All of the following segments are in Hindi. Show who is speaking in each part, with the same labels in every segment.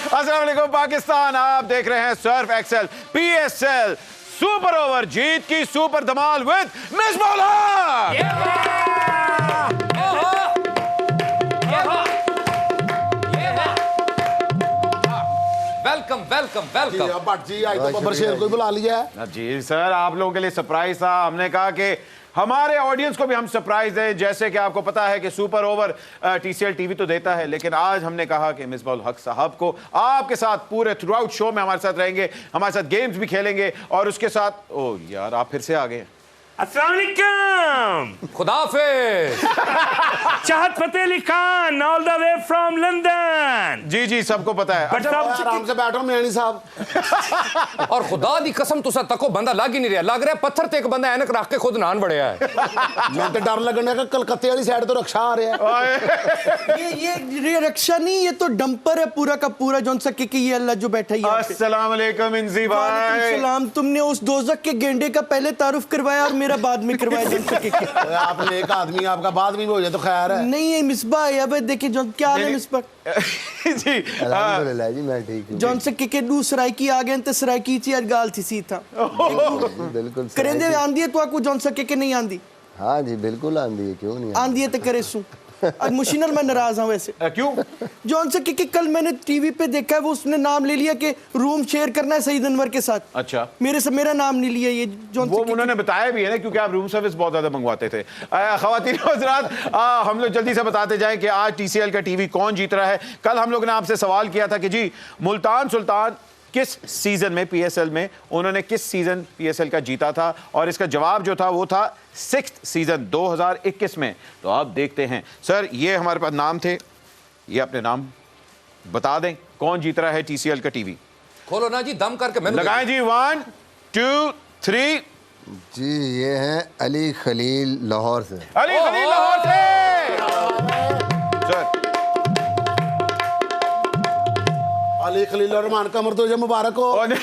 Speaker 1: अस्सलाम वालेकुम पाकिस्तान, आप देख रहे हैं Surf Excel PSL super over, जीत की सुपर धमाल with Misbah ul Haq.
Speaker 2: Welcome welcome welcome.
Speaker 3: Bhatt ji आज तो बब्बर शेर को बुला लिया है।
Speaker 1: जी सर, आप लोगों के लिए सरप्राइज था। हमने कहा कि हमारे ऑडियंस को भी हम सरप्राइज दें। जैसे कि आपको पता है कि सुपर ओवर TCL TV तो देता है, लेकिन आज हमने कहा कि मिसबाह उल हक साहब को आपके साथ पूरे थ्रू आउट शो में हमारे साथ रहेंगे, हमारे साथ गेम्स भी खेलेंगे और उसके साथ ओ यार आप फिर से आ गए।
Speaker 4: अस्सलाम वालेकुम।
Speaker 2: खुदाफिज।
Speaker 4: Chahat Fateh Ali Khan all the way from London.
Speaker 1: जी जी सबको पता है।
Speaker 4: बट साहब
Speaker 3: आराम से बैठो मियानी साहब।
Speaker 2: और खुदा दी कसम तुसा तको बंदा लग ही नहीं रहा, लग रहा है पत्थर ते एक बंदा ऐनक रख के खुद नान बड़िया है।
Speaker 3: मैं तो डर लगने का कलकत्ते वाली साइड तो रक्षा आ रहा है।
Speaker 5: ये रक्षा नहीं, ये तो डंपर है पूरा का पूरा जौन सा कि ये अल्लाह जो बैठा ही है।
Speaker 1: अस्सलाम वालेकुम इंजी भाई।
Speaker 5: सलाम। तुमने उस दोजक के गेंडे का पहले तारुफ करवाया और मेरा बाद में करवाया जौन सा कि
Speaker 3: आपने एक आदमी आपका बाद में भी हो जाए तो खैर है।
Speaker 5: नहीं है मिसबाह है। अब देखिए जो क्या हाल है मिसबाह
Speaker 1: जी
Speaker 6: अल्हम्दुलिल्लाह जी मैं ठीक हूँ।
Speaker 5: जौन से कि दू सरायकी आ गए तो सरायकी ची आज गाल थी सी था
Speaker 6: बिल्कुल सही।
Speaker 5: करेंदे आंदी है तो आपको जौन सा कि नहीं आंदी।
Speaker 6: हाँ जी बिल्कुल आंदी है, क्यों नहीं
Speaker 5: आंदी है तो करे सू। आज मुशीनल मैं नाराज हूँ वैसे।
Speaker 1: क्यों?
Speaker 5: जौन सा कि कल मैंने टीवी पे देखा है वो उसने नाम ले लिया कि रूम शेयर करना है सईद अनवर के साथ।
Speaker 1: अच्छा,
Speaker 5: मेरे से मेरा नाम नहीं लिया ये जौन
Speaker 1: वो
Speaker 5: सा
Speaker 1: उन्होंने बताया भी है ना, क्योंकि आप रूम सर्विस बहुत ज्यादा मंगवाते थे। ख्वातीन और हज़रात, हम लोग जल्दी से बताते जाएं कि आज TCL का टीवी कौन जीत रहा है। कल हम लोग ने आपसे सवाल किया था कि जी मुल्तान सुल्तान किस सीजन में PSL में उन्होंने किस सीजन PSL का जीता था, और इसका जवाब जो था वो था 6th सीजन 2021 में। तो अब देखते हैं सर, ये हमारे पास नाम थे, ये अपने नाम बता दें कौन जीत रहा है TCL का टीवी।
Speaker 2: खोलो ना जी, दम करके मैंने
Speaker 1: लगाएं जी 1 2 3।
Speaker 6: जी ये हैं अली खलील लाहौर से।
Speaker 1: अली खलील लाहौर से सर।
Speaker 3: अली खलील रहमान का मर्दोजा मुबारक हो।
Speaker 1: अली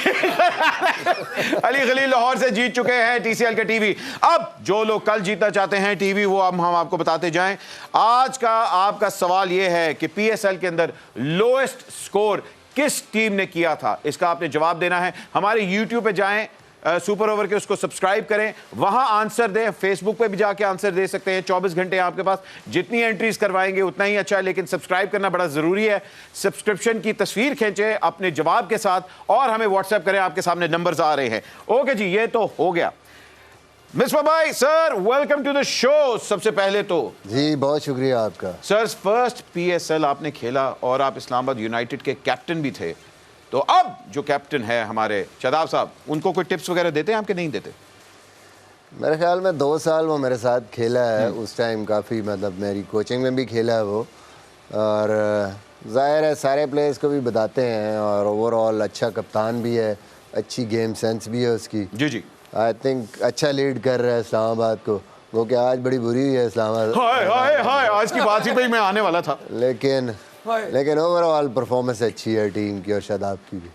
Speaker 1: खलील लाहौर से जीत चुके हैं TCL का टीवी। अब जो लोग कल जीतना चाहते हैं टीवी वो अब हम आपको बताते जाएं। आज का आपका सवाल यह है कि PSL के अंदर लोएस्ट स्कोर किस टीम ने किया था, इसका आपने जवाब देना है। हमारे YouTube पे जाएं, सुपर ओवर के, उसको सब्सक्राइब करें, वहां आंसर दें। फेसबुक पे भी जाके आंसर दे सकते हैं। 24 घंटे आपके पास, जितनी एंट्रीज करवाएंगे उतना ही अच्छा है, लेकिन सब्सक्राइब करना बड़ा जरूरी है। सब्सक्रिप्शन की तस्वीर खींचें अपने जवाब के साथ और हमें व्हाट्सएप करें। आपके सामने नंबर्स आ रहे हैं। ओके जी, ये तो हो गया। मिसबाह भाई sir, welcome to the show. सबसे पहले तो
Speaker 6: जी बहुत शुक्रिया आपका।
Speaker 1: सर, फर्स्ट PSL आपने खेला और आप इस्लामाबाद यूनाइटेड के कैप्टन भी थे। तो अब जो कैप्टन है हमारे शादाब साहब, उनको कोई टिप्स वगैरह देते हैं आपके? नहीं देते?
Speaker 6: मेरे ख्याल में 2 साल वो मेरे साथ खेला है। उस टाइम काफ़ी मतलब मेरी कोचिंग में भी खेला है वो, और ज़ाहिर है सारे प्लेयर्स को भी बताते हैं, और ओवरऑल अच्छा कप्तान भी है, अच्छी गेम सेंस भी है उसकी।
Speaker 1: जी जी,
Speaker 6: आई थिंक अच्छा लीड कर रहा है इस्लामाबाद को। वो क्या आज बड़ी बुरी हुई है इस्लामाबाद,
Speaker 1: हाय हाय हाय, आज की बात ही पे ही मैं आने वाला था।
Speaker 6: लेकिन ओवरऑल परफॉर्मेंस अच्छी है टीम की और शादाब की भी।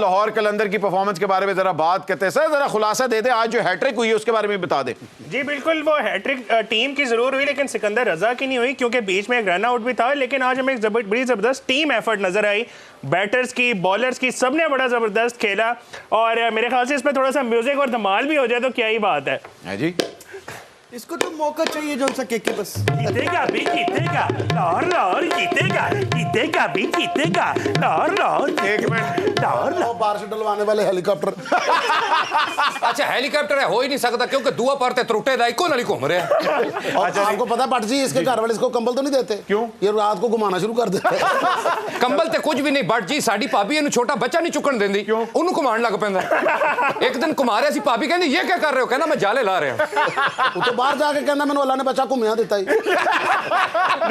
Speaker 1: लाहौर कलंदर की परफॉर्मेंस के बारे में जरा बात करते हैं। सर जरा खुलासा दे दे, आज जो हैट्रिक हुई है उसके बारे में बता दे।
Speaker 4: जी बिल्कुल, वो हैट्रिक टीम की जरूर हुई लेकिन सिकंदर रजा की नहीं हुई, क्योंकि बीच में एक रन आउट भी था। लेकिन आज हमें एक बड़ी जबरदस्त टीम एफर्ट नजर आई, बैटर्स की, बॉलर्स की, सबने बड़ा जबरदस्त खेला। और मेरे ख्याल से इसमें थोड़ा सा म्यूजिक और धमाल भी हो जाए तो क्या ही बात है
Speaker 1: जी।
Speaker 5: इसको तो मौका चाहिए जौन सा कि बस
Speaker 4: जीतेगा भी जीतेगा, लाहौर लाहौर जीतेगा, जीतेगा भी जीतेगा, लाहौर लाहौर।
Speaker 1: एक मिनट,
Speaker 4: लाहौर
Speaker 3: वो बारिश डलवाने वाले हेलीकॉप्टर।
Speaker 2: अच्छा हेलीकॉप्टर है, हो ही नहीं सकता क्योंकि दुआ पर ते त्रुटे दाई को नहीं घूम रहे हैं।
Speaker 3: अच्छा आपको पता है भट्ट जी, इसके घर वाले इसको कंबल तो नहीं देते?
Speaker 1: क्यों?
Speaker 3: ये रात को घुमाना शुरू कर देते।
Speaker 2: कंबल ते कुछ भी नहीं बट जी, साडी भाभी इन्हें छोटा बच्चा नहीं चुकन देंदी,
Speaker 1: क्यों?
Speaker 2: उन्होंने घुमान लग पैंदा। एक दिन कुमारे सी भाभी कहंदी ये क्या कर रहे हो, कहना मैं जाले ला रहे हैं।
Speaker 3: वो तो बाहर जाके कहना मैंने अल्लाह ने बच्चा घुमिया देता ही।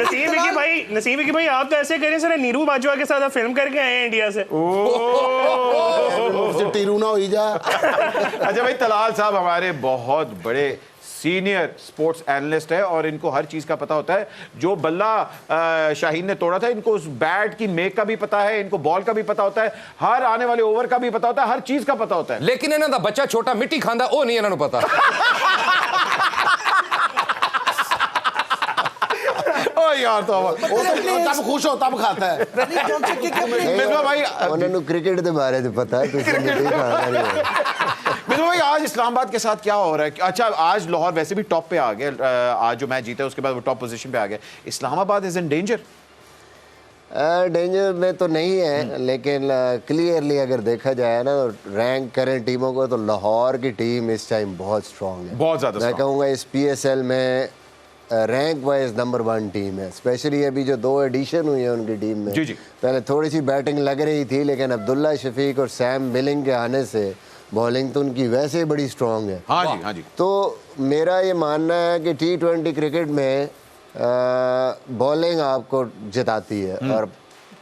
Speaker 4: नसीब है कि भाई आप तो ऐसे करें सर, नीरू बाजवा के साथ आप फिल्म करके आए हैं इंडिया से।
Speaker 3: टीरू ना हो ही जा।
Speaker 1: अच्छा भाई, तलाल साहब हमारे बहुत बड़े सीनियर स्पोर्ट्स एनालिस्ट है और इनको हर चीज का पता होता है। जो बल्ला शाहीन ने तोड़ा था, इनको उस बैट की मेक का भी पता है, इनको बॉल का भी पता होता है, हर आने वाले ओवर का भी पता होता है, हर चीज का पता होता है।
Speaker 2: लेकिन इन्हों दा बच्चा छोटा मिट्टी खांदा वो नहीं इन्हों पता।
Speaker 1: ओ यार तो
Speaker 3: वो तो तब खुश हो तब खाता है।
Speaker 5: नहीं, जॉनसन केके अपने
Speaker 1: मिसबा भाई,
Speaker 6: उन्होंने क्रिकेट के बारे में पता है तो
Speaker 1: मिसबा भाई आज इस्लामाबाद के साथ क्या हो रहा है? अच्छा आज लाहौर वैसे भी टॉप पे आ गया, आज जो मैच जीता है उसके बाद वो टॉप पोजीशन पे आ गया। Islamabad is in danger?
Speaker 6: Danger में तो नहीं है, लेकिन क्लियरली अगर देखा जाए ना तो रैंक करें टीमों को तो लाहौर की टीम इस टाइम बहुत स्ट्रांग है,
Speaker 1: बहुत ज्यादा
Speaker 6: मैं
Speaker 1: strong।
Speaker 6: कहूँगा इस PSL में रैंक वाइज नंबर 1 टीम है। स्पेशली अभी जो 2 एडिशन हुई है उनकी टीम में,
Speaker 1: जी जी।
Speaker 6: पहले थोड़ी सी बैटिंग लग रही थी, लेकिन अब्दुल्ला शफीक और सैम मिलिंग के आने से बॉलिंग तो उनकी वैसे ही बड़ी स्ट्रांग है।
Speaker 1: हाँ जी, हाँ जी।
Speaker 6: तो मेरा ये मानना है कि T20 क्रिकेट में बॉलिंग आपको जिताती है, और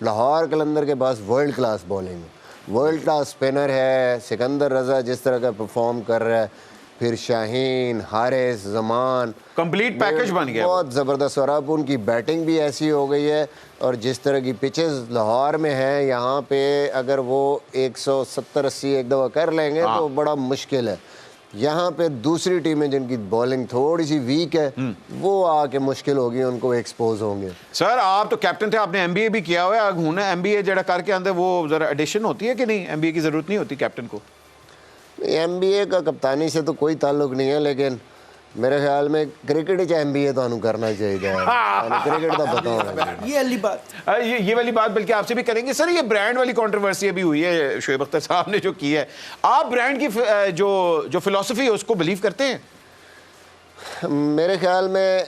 Speaker 6: लाहौर कलंदर के पास वर्ल्ड क्लास बॉलिंग है, वर्ल्ड क्लास स्पिनर है। सिकंदर रजा जिस तरह का परफॉर्म कर रहा है, फिर शाहीन, हारिस, जमान,
Speaker 1: कंप्लीट पैकेज बन गया।
Speaker 6: बहुत ज़बरदस्त। और अब उनकी बैटिंग भी ऐसी हो गई है, और जिस तरह की पिचेस लाहौर में है, यहाँ पे अगर वो 170-80 एक दफ़ा कर लेंगे तो बड़ा मुश्किल है। यहाँ पे दूसरी टीमें जिनकी बॉलिंग थोड़ी सी वीक है वो आके मुश्किल होगी, उनको एक्सपोज होंगे।
Speaker 1: सर आप तो कैप्टन थे, आपने MBA भी किया हुआ है, हुन MBA जरा करके अंदर वो जरा एडिशन होती है कि नहीं? MBA की जरूरत नहीं होती कैप्टन को?
Speaker 6: MBA का कप्तानी से तो कोई ताल्लुक नहीं है, लेकिन मेरे ख्याल में क्रिकेट ही MBA तो हमें करना चाहिए। क्रिकेट का पता होना,
Speaker 5: ये अली बात,
Speaker 1: ये वाली बात बल्कि आपसे भी करेंगे। सर ये ब्रांड वाली कंट्रोवर्सी अभी हुई है, शोएब अख्तर साहब ने जो की है, आप ब्रांड की जो फिलॉसफी है उसको बिलीव करते हैं?
Speaker 6: मेरे ख्याल में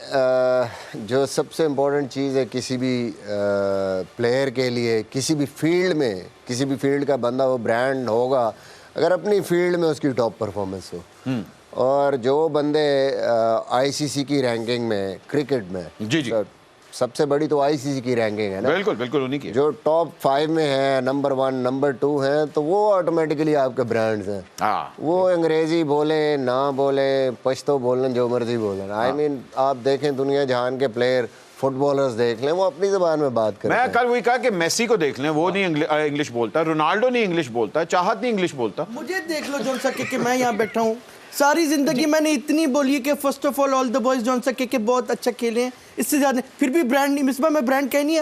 Speaker 6: जो सबसे इम्पोर्टेंट चीज़ है किसी भी प्लेयर के लिए, किसी भी फील्ड में, किसी भी फील्ड का बंदा वो ब्रांड होगा अगर अपनी फील्ड में उसकी टॉप परफॉर्मेंस हो। और जो बंदे ICC की रैंकिंग में क्रिकेट में,
Speaker 1: जी जी,
Speaker 6: सबसे बड़ी तो ICC की रैंकिंग है ना,
Speaker 1: बिल्कुल बिल्कुल उन्हीं की,
Speaker 6: जो टॉप 5 में है, नंबर 1 नंबर 2 हैं, तो वो ऑटोमेटिकली आपके ब्रांड्स हैं।
Speaker 1: हाँ।
Speaker 6: वो अंग्रेजी बोले ना बोले, पश्तो बोलन, जो मर्जी बोलन, आई मीन आप देखें दुनिया जहान के प्लेयर, फुटबॉलर्स देख लें, वो अपनी ज़बान में बात करते हैं।
Speaker 1: मैं कल वही कहा कि मेसी को देख लें, वो नहीं इंग्लिश बोलता, रोनाल्डो नहीं इंग्लिश बोलता, चाहत नहीं इंग्लिश बोलता।
Speaker 5: मुझे देख लो जॉनसन केके, मैं यहाँ बैठा हूँ, सारी जिंदगी मैंने इतनी बोली है कि first of all the boys Johnson केके बहुत अच्छा खेले हैं, इससे ज्यादा फिर भी ब्रांड नहीं। मिसबा मैं ब्रांड कह नहीं है।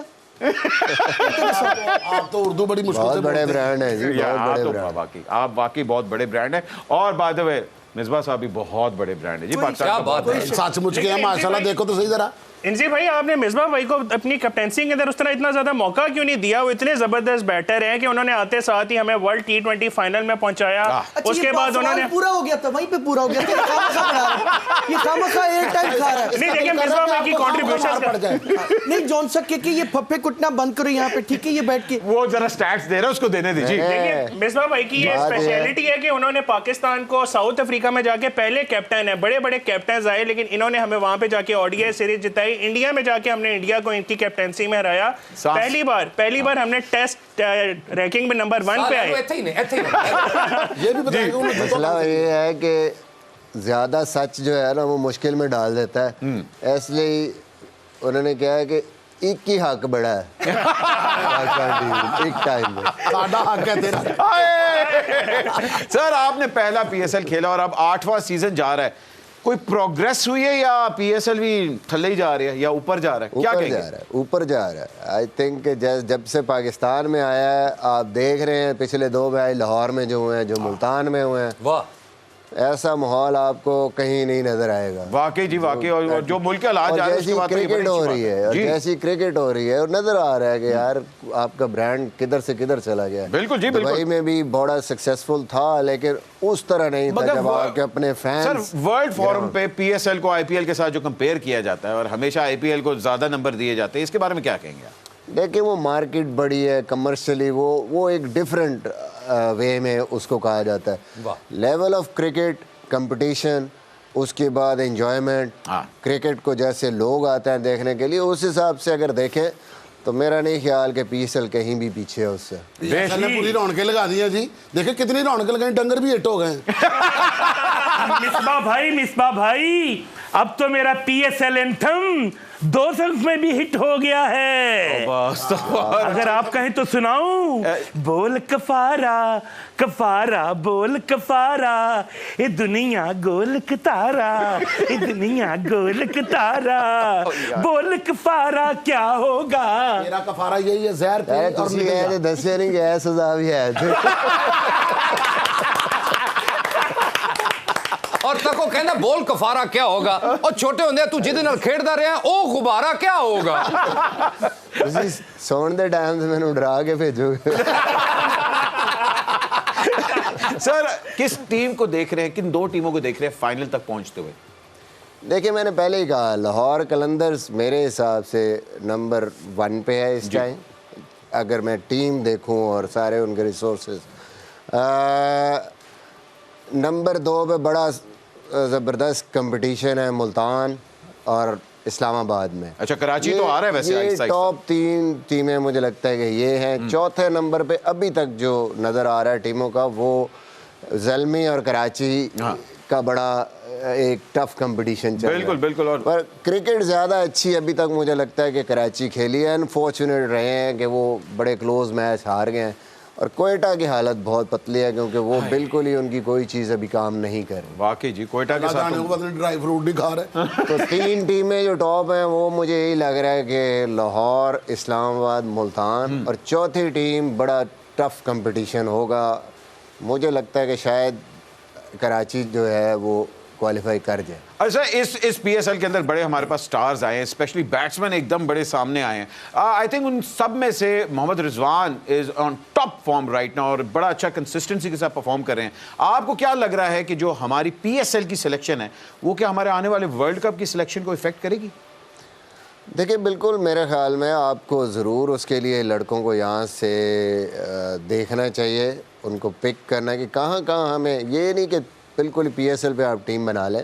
Speaker 3: आप तो उर्दू बड़ी मुश्किल
Speaker 6: बहुत
Speaker 3: से
Speaker 6: बड़े
Speaker 3: बोलते हैं।
Speaker 6: ब्रांड है जी,
Speaker 1: यार,
Speaker 6: बहुत
Speaker 1: आप
Speaker 6: बड़े
Speaker 1: तो
Speaker 6: ब्रांड।
Speaker 1: वाकई, आप वाकई बहुत बड़े ब्रांड है। और बाय द वे मिसबा साहब भी बहुत बड़े ब्रांड है जी, पाकिस्तान
Speaker 2: क्या
Speaker 1: का
Speaker 2: बात
Speaker 1: बहुत
Speaker 2: है।
Speaker 3: सचमुच के हैं माशाल्लाह, देखो तो सही जरा।
Speaker 4: इंजी भाई आपने मिसबा भाई को अपनी कैप्टेंसी के अंदर उस तरह इतना ज्यादा मौका क्यों नहीं दिया? वो इतने जबरदस्त बैटर हैं कि उन्होंने आते साथ ही हमें वर्ल्ड T20 फाइनल में पहुंचाया।
Speaker 5: अच्छा,
Speaker 4: उसके
Speaker 5: ये
Speaker 4: बाद
Speaker 5: सवाल
Speaker 4: उन्होंने
Speaker 5: पूरा हो गया था, वहीं पे पूरा हो गया था। ये खामखा पड़ा है। ये खामखा एयर टाइम खा रहा है।
Speaker 4: नहीं देखिए मिसबा भाई की
Speaker 3: मार पड़ जाए।
Speaker 4: कॉन्ट्रीब्यूशन
Speaker 5: नहीं जॉनसन केके ये फप्पे कुटना बंद करो यहाँ पे, ठीक है? ये बैठ के
Speaker 1: वो जरा स्टैट्स दे रहा है, उसको देने दीजिए।
Speaker 4: देखिए मिसबा भाई की ये
Speaker 6: बात है।
Speaker 4: स्पेशलिटी है कि उन्होंने पाकिस्तान को साउथ अफ्रीका में जाके पहले कैप्टन है, बड़े बड़े कैप्टन आए, लेकिन इन्होंने हमें वहां पे जाके ODI सीरीज जिताई। इंडिया में जाके हमने इंडिया को इनकी कैप्टेंसी में हराया। पहली बार हमने टेस्ट रैंकिंग में नंबर 1 पे आए।
Speaker 3: ये भी बताएगा उन्हें
Speaker 6: मसला ये है कि ज़्यादा सच जो है ना वो मुश्किल में डाल देता है, इसलिए उन्होंने कहा है कि एक ही हक बड़ा है एक टाइम में।
Speaker 3: साडा हक है तेरा।
Speaker 1: सर आपने पहला PSL खेला और अब 8वां सीजन जा रहा है, कोई प्रोग्रेस हुई है या PSL भी थल्ले ही जा रही है या ऊपर जा रहा है? क्या
Speaker 6: ऊपर
Speaker 1: कहेंगे?
Speaker 6: जा रहा है, ऊपर जा रहा है। आई थिंक जब से पाकिस्तान में आया है, आप देख रहे हैं पिछले 2 मैच लाहौर में जो हुए हैं, जो मुल्तान में हुए हैं,
Speaker 2: वाह,
Speaker 6: ऐसा माहौल आपको कहीं नहीं नजर आएगा।
Speaker 1: वाकई जी वाकई, और जो मुल्क के हालात
Speaker 6: और
Speaker 1: जा रहे हैं
Speaker 6: जैसी
Speaker 1: उसके बाद तो ये बड़ी
Speaker 6: क्रिकेट हो
Speaker 1: अच्छी
Speaker 6: रही
Speaker 1: बात
Speaker 6: है, और
Speaker 1: जी।
Speaker 6: जैसी क्रिकेट हो रही है, और नजर आ रहा है कि यार आपका ब्रांड किधर से किधर चला गया।
Speaker 1: बिल्कुल जी, बिल्कुल।
Speaker 6: दुबई में भी बड़ा सक्सेसफुल था, लेकिन उस तरह नहीं था जब आपके अपने फैंस।
Speaker 1: सर वर्ल्ड फोरम पे PSL को IPL के साथ जो कंपेयर किया जाता है और हमेशा IPL को ज्यादा नंबर दिए जाते हैं, इसके बारे में क्या कहेंगे आप?
Speaker 6: देखिए वो मार्केट बड़ी है, कमर्शियली वो एक डिफरेंट वे में उसको कहा जाता है। लेवल ऑफ क्रिकेट, कंपटीशन, उसके बाद एंजॉयमेंट, क्रिकेट को जैसे लोग आते हैं देखने के लिए, उस हिसाब से अगर देखें तो मेरा नहीं ख्याल कि PSL कहीं भी पीछे है उससे।
Speaker 3: PSL ने पूरी रौनकें लगा दी हैं जी, देखिए कितनी रौनकें लगाई, डंगर भी हिट हो गए।
Speaker 7: मिसबा भाई अब तो मेरा PSL एंथम 2 songs में भी हिट हो गया है। अगर आप कहें तो सुनाऊं। बोल कफारा कफारा बोल कफारा, ये दुनिया गोल कतारा, ये दुनिया गोल कतारा, बोल कफारा क्या होगा।
Speaker 3: मेरा कफारा यही है, जहर पी और
Speaker 6: तुसी
Speaker 3: निकल जा।
Speaker 6: कहते दस्या नहीं गया सजा भी है।
Speaker 2: और तको कहना बोल कफारा क्या होगा, और छोटे होंदे तू जिदे नाल खेडदा रहा ओ गुब्बारा क्या होगा।
Speaker 6: तुसी सोने दे टाइम से मैंने डरा के भेजोगे।
Speaker 1: सर किस टीम को देख रहे हैं, किन 2 टीमों को देख रहे हैं फाइनल तक पहुंचते हुए?
Speaker 6: देखिए मैंने पहले ही कहा लाहौर कलंदर्स मेरे हिसाब से नंबर 1 पे है इस टाइम, अगर मैं टीम देखूं और सारे उनके रिसोर्सेज। नंबर 2 पे बड़ा ज़बरदस्त कंपटीशन है मुल्तान और इस्लामाबाद में।
Speaker 1: अच्छा कराची तो आ रहा है वैसे
Speaker 6: ये
Speaker 1: आहिस्ता-आहिस्ता।
Speaker 6: टॉप 3 टीमें मुझे लगता है कि ये हैं। चौथे नंबर पे अभी तक जो नज़र आ रहा है टीमों का वो ज़ल्मी और कराची का बड़ा एक टफ कंपटीशन चल रहा है।
Speaker 1: बिल्कुल बिल्कुल। और
Speaker 6: पर क्रिकेट ज़्यादा अच्छी अभी तक मुझे लगता है कि कराची खेली है। अनफॉर्चुनेट रहे हैं कि वो बड़े क्लोज मैच हार गए हैं, और कोयटा की हालत बहुत पतली है क्योंकि वो बिल्कुल ही उनकी कोई चीज़ अभी काम नहीं कर रही।
Speaker 1: वाकई जी कोयटा के साथ
Speaker 3: को पता ड्राई फ्रूट नहीं खा रहे।
Speaker 6: तो 3 टीमें जो टॉप हैं वो मुझे यही लग रहा है कि लाहौर, इस्लामाबाद, मुल्तान, और चौथी टीम बड़ा टफ कंपटीशन होगा। मुझे लगता है कि शायद कराची जो है वो क्वालिफाई कर जाए।
Speaker 1: अच्छा इस PSL के अंदर बड़े हमारे पास स्टार्स आए हैं, स्पेशली बैट्समैन एकदम बड़े सामने आए हैं। आई थिंक उन सब में से Mohammad Rizwan is on top form right now और बड़ा अच्छा कंसिस्टेंसी के साथ परफॉर्म कर रहे हैं। आपको क्या लग रहा है कि जो हमारी PSL की सिलेक्शन है वो क्या हमारे आने वाले वर्ल्ड कप की सिलेक्शन को इफेक्ट करेगी?
Speaker 6: देखिए बिल्कुल मेरे ख्याल में आपको ज़रूर उसके लिए लड़कों को यहाँ से देखना चाहिए, उनको पिक करना कि कहाँ कहाँ हमें, ये नहीं कि बिल्कुल PSL पे आप टीम बना लें।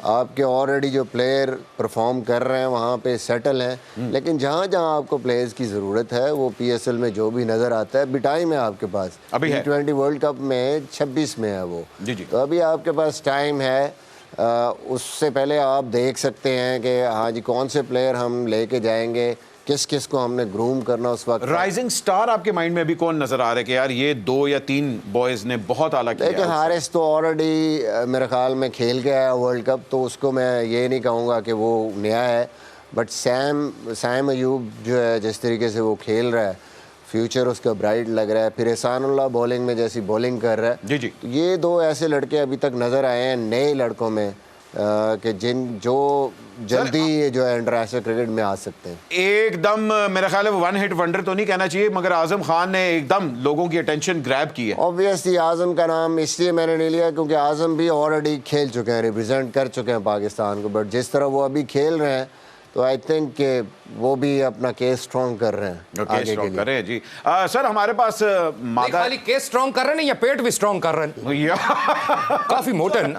Speaker 6: आपके ऑलरेडी जो प्लेयर परफॉर्म कर रहे हैं वहाँ पे सेटल हैं, लेकिन जहाँ जहाँ आपको प्लेयर्स की ज़रूरत है वो PSL में जो भी नज़र आता है, अभी टाइम है आपके पास।
Speaker 1: अभी है।
Speaker 6: T20 वर्ल्ड कप में 26 में है वो,
Speaker 1: जी जी।
Speaker 6: तो अभी आपके पास टाइम है। उससे पहले आप देख सकते हैं कि हाँ जी कौन से प्लेयर हम लेके जाएंगे, किस किस को हमने ग्रूम करना उस वक्त।
Speaker 1: राइजिंग स्टार आपके माइंड में अभी कौन नजर आ रहा है कि यार ये 2 या 3 बॉयज ने बहुत आला किया?
Speaker 6: देखिए हारिस तो ऑलरेडी मेरे ख्याल में खेल के आया वर्ल्ड कप, तो उसको मैं ये नहीं कहूँगा कि वो नया है, बट सैम अयूब जो है जिस तरीके से वो खेल रहा है, फ्यूचर उसका ब्राइट लग रहा है। फिर एहसानुल्लाह बॉलिंग में जैसी बॉलिंग कर रहा है।
Speaker 1: जी जी।
Speaker 6: तो ये 2 ऐसे लड़के अभी तक नज़र आए हैं नए लड़कों में कि जो जल्दी ये जो है इंटरनेशनल क्रिकेट में आ सकते हैं।
Speaker 1: एकदम मेरा ख्याल है वो 1 हिट वंडर तो नहीं कहना चाहिए, मगर आजम खान ने एकदम लोगों की अटेंशन ग्रैब की है।
Speaker 6: ऑब्वियसली आजम का नाम इसलिए मैंने नहीं लिया क्योंकि आजम भी ऑलरेडी खेल चुके हैं, रिप्रेजेंट कर चुके हैं पाकिस्तान को, बट जिस तरह वो अभी खेल रहे हैं तो आई थिंक कि वो भी अपना केस स्ट्रॉन्ग कर रहे हैं आगे के लिए।
Speaker 1: कर रहे हैं जी। सर हमारे पास मादा
Speaker 2: खाली केस स्ट्रॉन्ग कर रहे हैं या पेट भी स्ट्रॉन्ग कर रहे हैं? काफी मोटे हैं।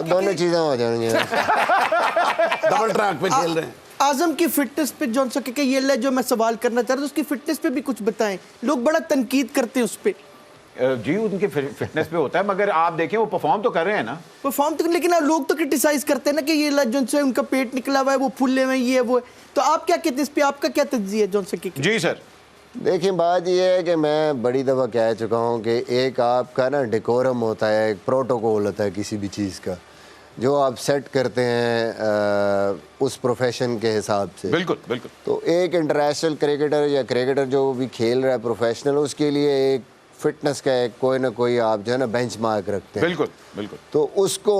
Speaker 6: दोनों चीज़ें हो जाएंगी।
Speaker 3: डबल ट्रैक पे खेल रहे हैं।
Speaker 5: आजम की फिटनेस पे जॉन सके के ये जो मैं सवाल करना चाह रहा था, उसकी फिटनेस पे भी कुछ बताएं। लोग बड़ा तनकीद करते हैं उस पे।
Speaker 1: जी उनकी फिटनेस पे होता है, मगर आप देखें वो परफॉर्म तो कर रहे हैं ना।
Speaker 5: परफॉर्म तो, लेकिन लोग तो क्रिटिसाइज करते हैं ना कि ये जॉन से उनका पेट निकला हुआ है, वो फूले हुए ये वो है। तो आप क्या कहते हैं इस पे, आपका क्या तज्जिया है जॉन सके की?
Speaker 1: जी सर।
Speaker 6: देखिए बात यह है कि मैं बड़ी दफ़ा कह चुका हूँ कि एक आपका ना डेकोरम होता है, एक प्रोटोकॉल होता है किसी भी चीज़ का, जो आप सेट करते हैं उस प्रोफेशन के हिसाब से।
Speaker 1: बिल्कुल बिल्कुल।
Speaker 6: तो एक इंटरनेशनल क्रिकेटर या क्रिकेटर जो भी खेल रहा है प्रोफेशनल, उसके लिए एक फिटनेस का एक कोई ना कोई आप जो है ना बेंच मार्क रखते हैं।
Speaker 1: बिल्कुल बिल्कुल।
Speaker 6: तो उसको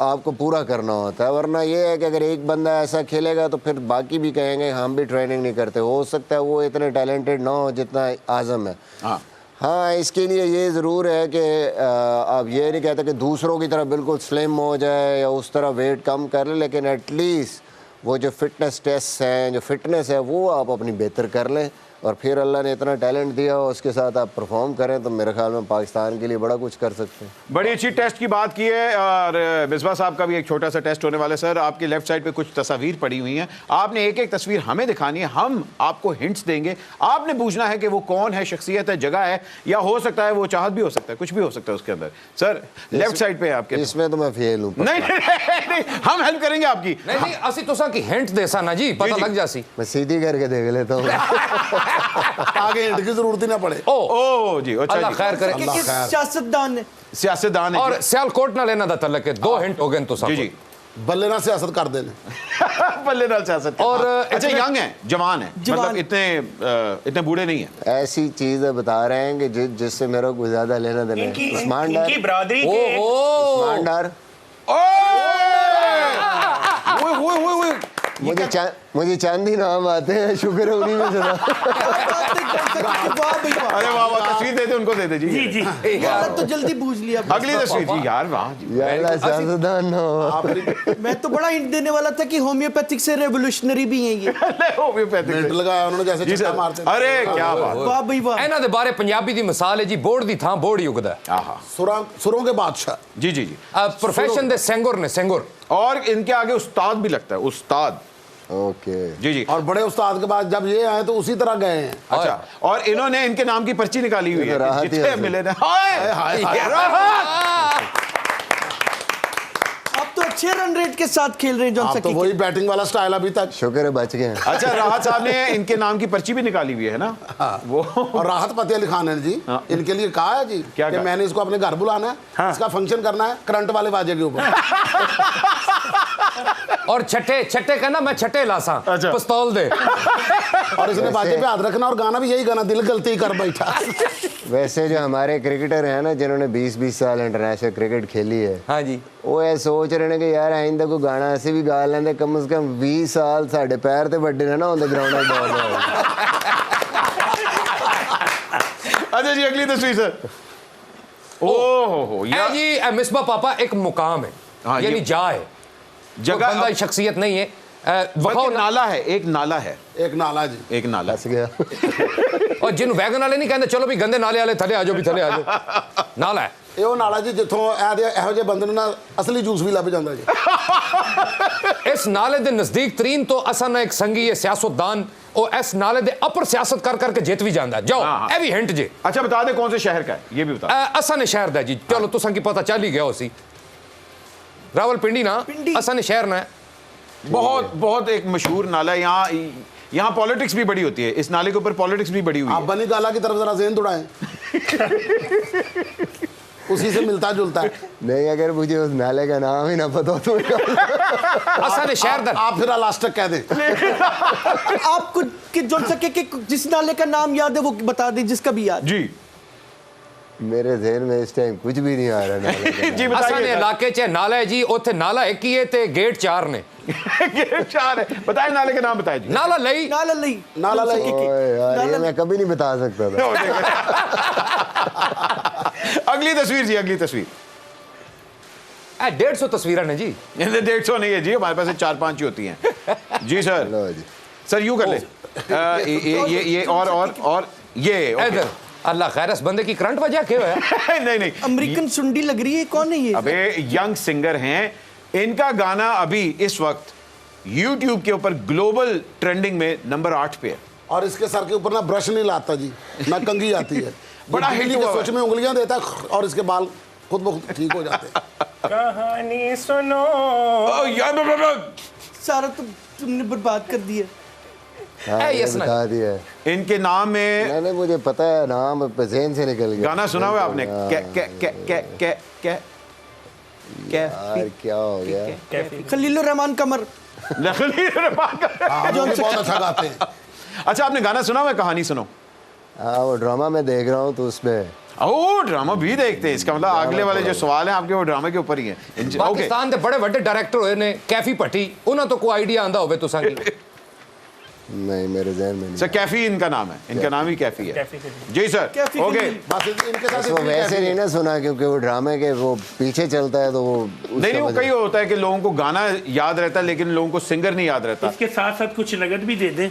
Speaker 6: आपको पूरा करना होता है, वरना ये है कि अगर एक बंदा ऐसा खेलेगा तो फिर बाकी भी कहेंगे हम भी ट्रेनिंग नहीं करते। हो सकता है वो इतने टैलेंटेड ना हो जितना आजम है। हाँ इसके लिए ये ज़रूर है कि आप ये नहीं कहते कि दूसरों की तरह बिल्कुल स्लिम हो जाए या उस तरह वेट कम कर ले, लेकिन एटलीस्ट वो जो फिटनेस टेस्ट हैं, जो फिटनेस है वो आप अपनी बेहतर कर लें। और फिर अल्लाह ने इतना टैलेंट दिया हो, उसके साथ आप परफॉर्म करें तो मेरे ख्याल में पाकिस्तान के लिए बड़ा कुछ कर सकते हैं।
Speaker 1: बड़ी अच्छी टेस्ट की बात की है और मिसबा साहब का भी एक छोटा सा टेस्ट होने वाला है। सर, आपके लेफ्ट साइड पे कुछ तस्वीर पड़ी हुई हैं, आपने एक एक तस्वीर हमें दिखानी है, हम आपको हिंट्स देंगे, आपने पूछना है कि वो कौन है, शख्सियत है, जगह है, या हो सकता है वो चाहत भी हो सकता है, कुछ भी हो सकता है उसके अंदर। सर लेफ्ट साइड पे आपके
Speaker 6: इसमें तो मैं फेल हूँ।
Speaker 1: नहीं, हम हेल्प करेंगे आपकी।
Speaker 2: नहीं असि तुसा की हिंट देसा ना जी, पता लग जासी।
Speaker 6: मैं सीधी करके देख लेता हूँ।
Speaker 3: आगे हिंट की जरूरत ही ना पड़े।
Speaker 1: ओ जी, अच्छा
Speaker 2: अल्लाह
Speaker 1: जी।
Speaker 2: खैर करे।
Speaker 5: कि सियासतदान है।
Speaker 1: सियासतदान है
Speaker 2: और सियालकोट ना लेना दा तलक है, 2 हिंट हो गए तुसा
Speaker 1: जी जी।
Speaker 3: बल्ले ना सियासत कर देने।
Speaker 1: बल्ले नाल सियासत।
Speaker 2: और
Speaker 1: अच्छा,
Speaker 2: इतने-
Speaker 1: यंग है, जवान है, मतलब इतने बूढ़े नहीं है।
Speaker 6: ऐसी चीजें बता रहे हैं कि जिससे मेरा कोई ज्यादा लेना देना है। उस्मान डार,
Speaker 4: इनकी बरादरी
Speaker 2: ओ
Speaker 4: के
Speaker 6: उस्मान डार।
Speaker 1: ओए
Speaker 6: मुझे चांदी नाम आते हैं, शुक्र है उन्हीं में से ना।
Speaker 5: वाह भाई वाह।
Speaker 1: अरे वाह वाह, तस्वीर दे दे उनको, दे दे जी।
Speaker 7: जी जी
Speaker 5: यार तो जल्दी पूछ लिया।
Speaker 1: अगली तस्वीर जी यार, वाह जी।
Speaker 6: या अल्लाह सियासतदान ना हो।
Speaker 5: मैं तो बड़ा हिंट देने वाला था कि होम्योपैथिक से रेवोल्यूशनरी भी है ये।
Speaker 1: होम्योपैथिक
Speaker 3: हिंट लगाया उन्होंने जैसे
Speaker 1: जी
Speaker 3: छक्का
Speaker 1: सर।
Speaker 3: मारते।
Speaker 1: अरे क्या बात।
Speaker 5: वाह भाई वाह।
Speaker 2: ਇਹਨਾਂ ਦੇ ਬਾਰੇ ਪੰਜਾਬੀ ਦੀ ਮਿਸਾਲ ਹੈ ਜੀ, ਬੋਰਡ ਦੀ ਥਾਂ ਬੋਰਡ ਹੀ ਉਗਦਾ ਹੈ।
Speaker 1: आहा,
Speaker 3: सुरों के बादशाह।
Speaker 1: जी जी जी।
Speaker 2: प्रोफेशन ਦੇ सेंगुर ने सेंगुर।
Speaker 1: और इनके आगे उस्ताद भी लगता है, उस्ताद।
Speaker 6: ओके।
Speaker 1: जी जी।
Speaker 3: और बड़े उस्ताद के बाद जब ये आए तो उसी तरह गए हैं।
Speaker 1: अच्छा, और इन्होंने इनके नाम की पर्ची निकाली हुई
Speaker 6: ये तो राहत
Speaker 1: है,
Speaker 6: ही
Speaker 1: जितने
Speaker 6: है।
Speaker 1: मिले ना। हाय
Speaker 3: हाय, हाय।
Speaker 1: ये राहत।
Speaker 5: आप तो अच्छे रन रेट के साथ खेल रहे हैं जॉन
Speaker 3: आप तो
Speaker 5: सकी।
Speaker 3: वही बैटिंग वाला स्टाइल अभी तक।
Speaker 6: शुक्र है बच गए हैं।
Speaker 1: अच्छा, राहत साहब ने इनके नाम की पर्ची भी निकाली हुई है ना। वो
Speaker 3: और राहत फतेह अली खान है जी,
Speaker 1: हाँ।
Speaker 3: इनके लिए कहा है जी
Speaker 1: क्या
Speaker 3: कि
Speaker 1: कहा?
Speaker 3: मैंने इसको अपने घर बुलाना है, इसका फंक्शन करना है करंट वाले बाजे के ऊपर।
Speaker 2: और छठे छठे कहना मैं छठे लासा
Speaker 1: अच्छा।
Speaker 2: पिस्तौल दे।
Speaker 3: और इसने बाजे पे हाथ रखना और गाना भी यही गाना, दिल गलती कर बैठा।
Speaker 6: वैसे जो हमारे क्रिकेटर हैं ना, जिन्होंने 20-20 साल इंटरनेशनल क्रिकेट खेली है,
Speaker 2: हाँ जी।
Speaker 6: वो ये सोच रहे हैं कि यार आइंदा कोई गाना ऐसे भी गा लेंगे, कम से कम 20 साल साढ़े पैर ते बड्डे ना ऑन द ग्राउंड में बॉल।
Speaker 1: अच्छा जी, अगली तस्वीर सर। ओहो,
Speaker 2: ए जी ए मिसबा पापा एक मुकाम है,
Speaker 1: हाँ,
Speaker 2: यानी
Speaker 1: ये-
Speaker 2: जा है,
Speaker 1: जगह
Speaker 2: बंदा शख्सियत नहीं है। वखाओ
Speaker 1: बल्कि नाला है, एक नाला है,
Speaker 3: एक नाला जी।
Speaker 1: एक नाला।
Speaker 6: फंस गया।
Speaker 2: और जिन वैगन वाले नहीं कहते चलो भी गंदे नाले वाले थले आ जाओ, भी थले आ जाओ, नाला है।
Speaker 3: ਇਹ ਉਹ ਨਾਲਾ ਜੀ ਜਿੱਥੋਂ ਇਹੋ ਜਿਹੇ ਬੰਦੇ ਨੂੰ ਨਾ ਅਸਲੀ ਜੂਸ ਵੀ ਲੱਭ ਜਾਂਦਾ ਜੀ।
Speaker 2: इस नाले के नजदीक तरीन तो असा ना एक संगी है सियासतदान, और इस नाले दे अपर सियासत कर करके जित भी जाता है। जाओ
Speaker 1: हाँ।
Speaker 2: ए भी हिंट जे।
Speaker 1: अच्छा, बता दे कौन से शहर का है, ये भी बता।
Speaker 2: असा ने शहर दा जी, चलो तुसा की पता चल ही गया उसी। रावलपिंडी ना,
Speaker 5: पिंडी।
Speaker 2: असा ने शहर ना है।
Speaker 1: बहुत बहुत एक मशहूर नाला है। यहाँ पॉलिटिक्स भी बड़ी होती है, इस नाले के ऊपर पॉलिटिक्स भी बड़ी हुई
Speaker 3: आप
Speaker 1: है।
Speaker 3: बनी गाला की तरफ जरा ज़हन दौड़ाएं। उसी से मिलता जुलता है।
Speaker 6: नहीं, अगर मुझे उस नाले का नाम ही ना पता हो तो
Speaker 2: असा ने शहर दा
Speaker 3: आप फिर अलास्टक कह दें।
Speaker 5: आपको कि जॉन सकी के जिस नाले का नाम याद है वो बता दें, जिसका भी याद।
Speaker 1: जी
Speaker 6: मेरे ज़हन में इस टाइम कुछ भी नहीं आ रहा नाले का।
Speaker 1: जी,
Speaker 2: असा ने
Speaker 1: बताइए।
Speaker 2: इलाके च नाला है जी, उथे नाला एक ही है ते गेट 4 ने।
Speaker 1: ये चार है, बताइए नाले का नाम बताइए जी।
Speaker 2: नाला लई
Speaker 5: नाला लई।
Speaker 3: नाला लई।
Speaker 5: जॉन सकी के।
Speaker 6: ओए यार, ये
Speaker 5: नाला
Speaker 6: मैं कभी नहीं बता सकता था।
Speaker 1: अगली तस्वीर जी, अगली तस्वीर।
Speaker 2: 150 तस्वीरें ने जी।
Speaker 1: 150 नहीं है जी, हमारे पास 4-5 ही होती हैं। जी सर।
Speaker 6: लो जी।
Speaker 1: सर यूं कर ले। ये और ये ओके।
Speaker 2: इधर अल्लाह खैर इस बंदे की करंट वजह क्या है?
Speaker 1: नहीं नहीं,
Speaker 5: अमेरिकन सुंडी लग रही है, कौन है ये?
Speaker 1: अबे यंग सिंगर हैं, इनका गाना अभी इस वक्त YouTube के ऊपर ग्लोबल ट्रेंडिंग में नंबर 8 पे है।
Speaker 3: और इसके सर के ऊपर ना ब्रश नहीं लाता जी, ना कंघी आती है।
Speaker 1: बड़ा हिट हुआ है।
Speaker 3: सोच में उंगलियां देता है और इसके बाल खुद ब खुद ठीक हो जाते हैं।
Speaker 4: कहानी सुनो।
Speaker 5: सारा तो तुमने बर्बाद कर दिया।
Speaker 6: हाँ,
Speaker 2: ए,
Speaker 6: ये
Speaker 2: यस ना।
Speaker 6: बता दिया है।
Speaker 1: इनके नाम में
Speaker 6: मैंने, मुझे पता है नाम, ज़हन से निकल गया।
Speaker 1: गाना सुना हुआ है आपने?
Speaker 6: हाँ। यार क्या हो गया?
Speaker 5: खलील रहमान कमर।
Speaker 3: हाँ, वो भी बहुत अच्छा गाते हैं।
Speaker 1: अच्छा, आपने गाना सुना हुआ है कहानी सुनो?
Speaker 6: हाँ, वो ड्रामा में देख रहा हूँ तो उसमें
Speaker 1: ओ ड्रामा भी देखते हैं, इसका मतलब अगले वाले जो सवाल हैं आपके वो ड्रामे के ऊपर ही हैं। ओके,
Speaker 2: पाकिस्तान के बड़े बड़े डायरेक्टर हुए ने, कैफी भट्टी, उन्हें तो कोई आइडिया आंदा होवे तुसा की?
Speaker 6: नहीं, मेरे ज़हन में नहीं।
Speaker 1: सर कैफी इनका नाम है, इनका नाम ही कैफी है।
Speaker 4: कैफी।
Speaker 1: जी सर,
Speaker 5: कैफी
Speaker 1: ओके।
Speaker 5: खलील।
Speaker 3: बस इनके साथ
Speaker 6: वो
Speaker 3: इतनी
Speaker 6: वैसे
Speaker 3: कैफी
Speaker 6: नहीं
Speaker 3: है।
Speaker 6: ना सुना, क्योंकि वो ड्रामे के वो पीछे चलता है तो वो
Speaker 1: नहीं, वो कई होता है कि लोगों को गाना याद रहता है लेकिन लोगों को सिंगर नहीं याद रहता।
Speaker 7: इसके साथ साथ कुछ नगद भी दे दें।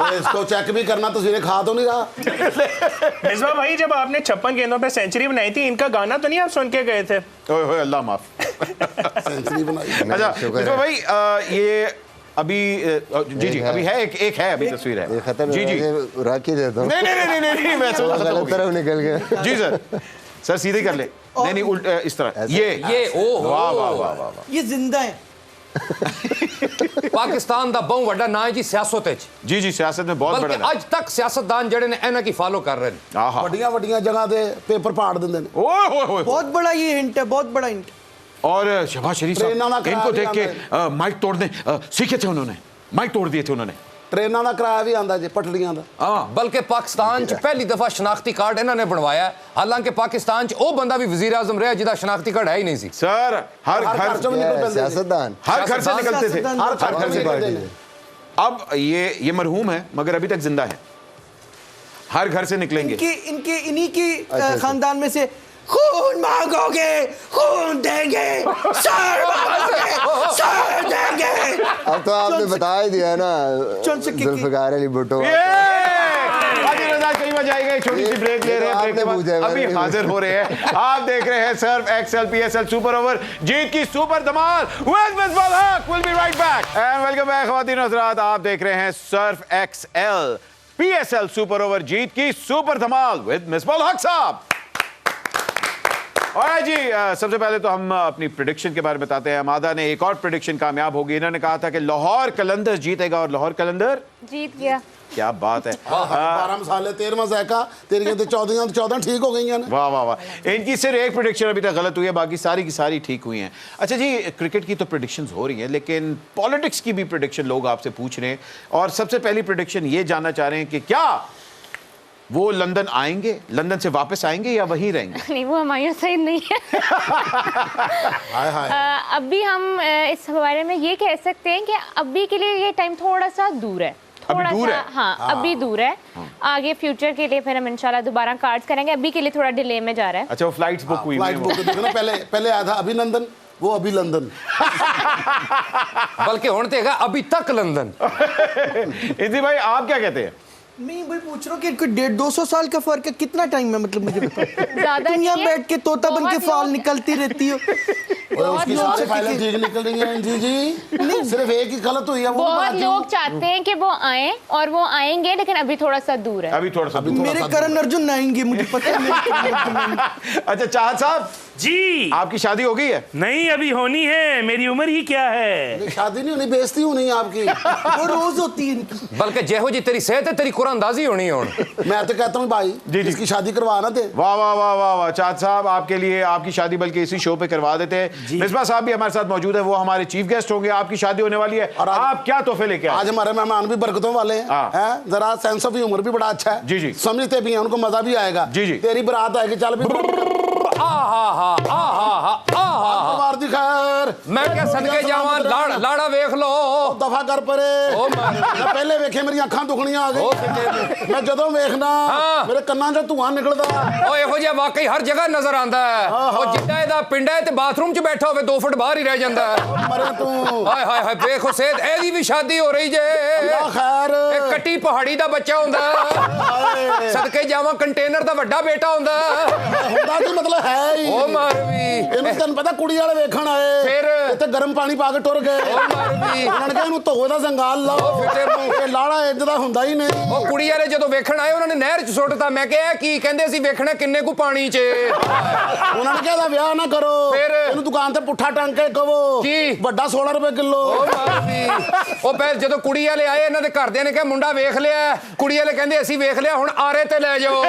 Speaker 3: इसको चेक भी करना, तस्वीरें खा तो नहीं रहा।
Speaker 4: मिसबा भाई, जब आपने 56 गेंदों पे सेंचुरी बनाई थी, इनका गाना तो नहीं आप सुन के गए थे?
Speaker 1: ओए होए अल्लाह माफ।
Speaker 3: सेंचुरी बनाई।
Speaker 1: अच्छा
Speaker 6: शुक्र
Speaker 1: मिसबा
Speaker 6: है।
Speaker 1: भाई, ये अभी जी जी अभी है एक है अभी तस्वीर है
Speaker 6: ये खत्म
Speaker 1: जी जी
Speaker 6: रख ही देता हूँ।
Speaker 1: नहीं मैं सोच रहा
Speaker 6: गलत
Speaker 1: था
Speaker 6: तरफ निकल गया।
Speaker 1: जी सर सीधे कर ले। नहीं उल्ट इस तरह ये
Speaker 2: ओह
Speaker 1: वाह वाह वाह वाह
Speaker 5: ये जिंदा है।
Speaker 2: पाकिस्तान ਦਾ ਬਹੁਤ ਵੱਡਾ ਨਾਂ ਹੈ ਜੀ ਸਿਆਸਤ ਵਿੱਚ,
Speaker 1: जी सियासत में बहुत
Speaker 2: ਬਲਕਿ
Speaker 1: बड़ा
Speaker 2: ਅੱਜ ਤੱਕ ਸਿਆਸਤਦਾਨ ਜਿਹੜੇ ਨੇ ਇਹਨਾਂ ਕੀ ਫਾਲੋ ਕਰ ਰਹੇ ਨੇ।
Speaker 1: आहा
Speaker 3: ਵੱਡੀਆਂ ਵੱਡੀਆਂ ਜਗ੍ਹਾ ਤੇ ਪੇਪਰ ਪਾੜ ਦਿੰਦੇ ਨੇ।
Speaker 1: ओए होए होए
Speaker 5: बहुत बड़ा ये हिंट है, बहुत बड़ा हिंट।
Speaker 1: और शहबाज शरीफ
Speaker 3: ट्रेनों
Speaker 1: साहब
Speaker 3: का
Speaker 1: इनको
Speaker 3: किराया
Speaker 1: देख
Speaker 3: भी
Speaker 1: के माइक तोड़ने सीखे थे उन्होंने, माइक तोड़ दिए थे उन्होंने।
Speaker 3: ਟ੍ਰੇਨਾਂ ਦਾ ਕਿਰਾਇਆ ਵੀ ਆਂਦਾ ਜੇ, ਪਟੜੀਆਂ ਦਾ।
Speaker 2: ਬਲਕਿ ਪਾਕਿਸਤਾਨ 'ਚ ਪਹਿਲੀ ਦਫਾ ਸ਼ਨਾਖਤੀ ਕਾਰਡ ਇਹਨਾਂ ਨੇ ਬਣਵਾਇਆ ਹੈ। ਹਾਲਾਂਕਿ ਪਾਕਿस्तान 'ਚ ਉਹ ਬੰਦਾ ਵੀ ਵਜ਼ੀਰ ਆਜ਼ਮ ਰਿਹਾ ਜਿਹਦਾ ਸ਼ਨਾਖਤੀ ਕਾਰਡ ਹੈ ਹੀ ਨਹੀਂ ਸੀ।
Speaker 1: सर हर
Speaker 3: हर
Speaker 1: घर
Speaker 3: घर से निकल पैंदे ने।
Speaker 6: सियासतदान
Speaker 1: हर घर से निकलते थे,
Speaker 5: सियासतदान।
Speaker 1: हर घर से
Speaker 3: निकलते
Speaker 1: निकलते थे। अब ये मरहूम है मगर अभी तक जिंदा है, हर घर से निकलेंगे।
Speaker 5: इनके इन्हीं की खानदान में से खून मांगोगे खून देंगे, सर मांगोगे सर देंगे।
Speaker 6: अब तो आपने बता ही दिया ना,
Speaker 5: चल से किक-
Speaker 6: जुल्फकार अली भुट्टो।
Speaker 1: ये हाजिर रजा कई बजे आएगा, एक छोटी सी ब्रेक ले रहे हैं, ब्रेक के
Speaker 6: आपने पूछा है,
Speaker 1: बाद अभी
Speaker 6: मैंने
Speaker 1: हाजिर हो रहे हैं। आप देख रहे हैं Surf Excel PSL super over, जीत की सुपर धमाल with Misbah Haq. Will be right back and welcome back ख्वातीन और हज़रात। आप देख रहे हैं Surf Excel PSL super over, जीत की सुपर धमाल विद मिसबाह हक साहब। और जी सबसे पहले तो हम अपनी प्रेडिक्शन के बारे में बताते हैं। मादा ने एक और प्रेडिक्शन कामयाब होगी। इन्होंने कहा था कि लाहौर कलंदर जीतेगा और लाहौर कलंदर
Speaker 8: जीत गया।
Speaker 1: क्या बात है।
Speaker 3: 12 मसाले 13वां जायका, तेरी तो 14 ठीक हो गई हैं।
Speaker 1: वाह वाह वाह। इनकी सिर्फ एक प्रेडिक्शन अभी तक गलत हुई है, बाकी सारी की सारी ठीक हुई हैं। अच्छा जी, क्रिकेट की तो प्रेडिक्शंस हो रही हैं, लेकिन पॉलिटिक्स की भी प्रेडिक्शन लोग आपसे पूछ रहे हैं। और सबसे पहली प्रेडिक्शन ये जानना चाह रहे हैं कि क्या वो लंदन आएंगे, लंदन से वापस आएंगे या वहीं रहेंगे?
Speaker 8: नहीं, वो हमायूं सईद नहीं है।
Speaker 3: हाय हाय।
Speaker 8: अभी हम इस बारे में ये कह सकते हैं कि अभी के लिए ये टाइम थोड़ा सा दूर है, थोड़ा
Speaker 1: दूर
Speaker 8: सा
Speaker 1: है?
Speaker 8: हाँ अभी दूर है। आगे फ्यूचर के लिए फिर हम इंशाल्लाह दोबारा कार्ड्स करेंगे। अभी के लिए थोड़ा डिले में जा रहा है।
Speaker 1: अच्छा, वो फ्लाइट्स बुक हुई
Speaker 3: फ्लाइट बुक देखो ना, पहले आया था अभिनंदन, वो अभी लंदन।
Speaker 2: बल्कि ਹੁਣ ਤੇ ਹੈਗਾ अभी तक लंदन।
Speaker 1: इसी भाई आप क्या कहते हैं?
Speaker 5: मैं वही पूछ रहा हूँ कि कोई 150-200 साल का फर्क है, कितना टाइम है मतलब मुझे बताओ।
Speaker 8: ज्यादा
Speaker 5: तुम यहाँ
Speaker 8: नहीं है।
Speaker 5: बैठ के तोता बन के
Speaker 8: बहुत
Speaker 5: फाल
Speaker 8: लोग-
Speaker 5: निकलती रहती हो।
Speaker 3: और उसकी सारी फाइलें ठीक निकल रही हैं जी। सिर्फ एक ही गलत हुई है, वो
Speaker 8: बहुत
Speaker 3: बनाती हूँ।
Speaker 8: लोग चाहते हैं कि वो आए और वो आएंगे, लेकिन अभी थोड़ा सा दूर है।
Speaker 1: अभी थोड़ा सा दूर।
Speaker 5: मेरे करण अर्जुन आएंगे, मुझे पता है मेरे करण अर्जुन आएंगे।
Speaker 1: अच्छा चाहत साहब,
Speaker 7: जी
Speaker 1: आपकी शादी हो गई है?
Speaker 7: नहीं, अभी होनी है। मेरी उम्र ही क्या है।
Speaker 3: शादी नहीं होनी, बेइज्जती होनी है आपकी।
Speaker 5: वो रोज होती है इनकी।
Speaker 2: बल्कि जेहो जी तेरी सेहत है, तेरी कुरानंदाजी होनी है।
Speaker 3: मैं तो कहता हूँ भाई,
Speaker 1: जी।
Speaker 3: इसकी शादी करवाना दे।
Speaker 1: वाह वाह वाह वाह वाह। चाहत साहब, आपके लिए आपकी शादी बल्कि इसी शो पे करवा देते हैं। मिसबाह साहब भी हमारे साथ मौजूद है, वो हमारे चीफ गेस्ट होंगे। आपकी शादी होने वाली है
Speaker 3: और
Speaker 1: आप क्या तोहफे लेके आए?
Speaker 3: आज हमारे मेहमान भी बरकतों वाले हैं,
Speaker 1: हाँ।
Speaker 3: हैं? जरा सेंस ऑफ ह्यूमर भी बड़ा अच्छा है।
Speaker 1: जी, जी।
Speaker 3: समझते भी हैं, उनको मजा भी आएगा।
Speaker 1: जी, जी।
Speaker 3: तेरी बारात आएगी, चल भी मार दी खैर।
Speaker 2: मैं क्या सदके जावां, लाड़ा वेख लो।
Speaker 3: दफा कर परे।
Speaker 2: ओ मार।
Speaker 3: मैं पहले वेखे मेरी अखां दुखनियां आ गई। मैं जदों वेखना
Speaker 2: हाँ।
Speaker 3: मेरे कन्नां चों धुआं निकलदा।
Speaker 2: ओ ਇਹੋ ਜਿਹਾ ਵਾਕਈ ਹਰ ਜਗ੍ਹਾ ਨਜ਼ਰ ਆਂਦਾ ਹੈ। ਉਹ ਜਿੱਦਾਂ ਇਹਦਾ ਪਿੰਡ ਹੈ ਤੇ ਬਾਥਰੂਮ 'ਚ ਬੈਠਾ ਹੋਵੇ 2 ਫੁੱਟ ਬਾਹਰ ਹੀ ਰਹਿ ਜਾਂਦਾ ਹੈ।
Speaker 3: मरे तू
Speaker 2: ਹਾਏ ਹਾਏ ਹਾਏ, ਵੇਖੋ ਸੇਧ, ਇਹਦੀ ਵੀ ਸ਼ਾਦੀ ਹੋ ਰਹੀ ਜੇ।
Speaker 3: अल्लाह खैर।
Speaker 2: ਇਹ ਕੱਟੀ ਪਹਾੜੀ ਦਾ ਬੱਚਾ ਹੁੰਦਾ ਹੈ। ਸਦਕੇ ਜਾਵਾਂ ਕੰਟੇਨਰ ਦਾ ਵੱਡਾ ਬੇਟਾ ਹੁੰਦਾ ਹੈ।
Speaker 3: ਹੁੰਦਾ ਕੀ ਮਤਲਬ ਹੈ ਹੀ।
Speaker 2: ਉਹ ਮਾਰ ਵੀ।
Speaker 3: ਇਹਨੂੰ ਤੈਨੂੰ ਪਤਾ ਕੁੜੀ ਵਾਲੇ ਵੇਖਣ ਆਏ,
Speaker 2: ਫਿਰ?
Speaker 3: ਇੱਥੇ ਗਰਮ ਪਾਣੀ ਪਾ ਕੇ ਟੁਰ ਗਏ।
Speaker 2: ਉਹ ਮਾਰ ਵੀ।
Speaker 3: ਉਹਨਾਂ ਨੇ ਕਿਹਾ ਇਹਨੂੰ ਧੋਏ ਦਾ ਜ਼ੰਗਾਲ ਲਾਓ।
Speaker 2: ਉਹ ਫਿੱਟੇ ਮੂੰਹ।
Speaker 3: ਇਹ ਲਾੜਾ ਇੰਜ ਦਾ ਹੁੰਦਾ ਹੀ ਨਹੀਂ।
Speaker 2: ਉਹ ਕੁੜੀ ਵਾਲੇ ਜਦੋਂ ਵੇਖਣ ਆਏ ਉਹਨਾਂ ਨੇ ਨਹਿਰ 'ਚ ਸੁੱਟਤਾ। ਮੈਂ ਕਿਹਾ ਕੀ ਕਹਿੰਦੇ ਸੀ ਵੇਖਣਾ ਕਿੰਨੇ ਕੁ ਪਾਣੀ 'ਚ।
Speaker 3: ਉਹਨਾਂ ਨੇ ਕਿਹਾ ਇਹਦਾ ਵਿਆਹ ਨਾ ਕਰੋ,
Speaker 2: ਫਿਰ?
Speaker 3: ਇਹਨੂੰ ਦੁਕਾਨ ਤੇ ਪੁੱਠਾ ਟੰਗ ਕੇ ਕਹੋ
Speaker 2: ਕੀ?
Speaker 3: ਵੱਡਾ 16 ਰੁਪਏ ਕਿਲੋ।
Speaker 2: ਉਹ ਮਾਰ ਵੀ। ਉਹ ਪਹਿਲ ਜਦੋਂ ਕੁੜੀ ਵਾਲੇ ਆਏ ਇਹਨਾਂ ਦੇ ਘਰਦਿਆਂ ਨੇ ਕਿਹਾ ਮੁੰਡਾ ਵੇਖ ਲਿਆ। ਕੁੜੀ ਵਾਲੇ ਕਹਿੰਦੇ ਅਸੀਂ ਵੇਖ ਲਿਆ, ਹੁਣ ਆਰੇ ਤੇ ਲੈ ਜਾਓ,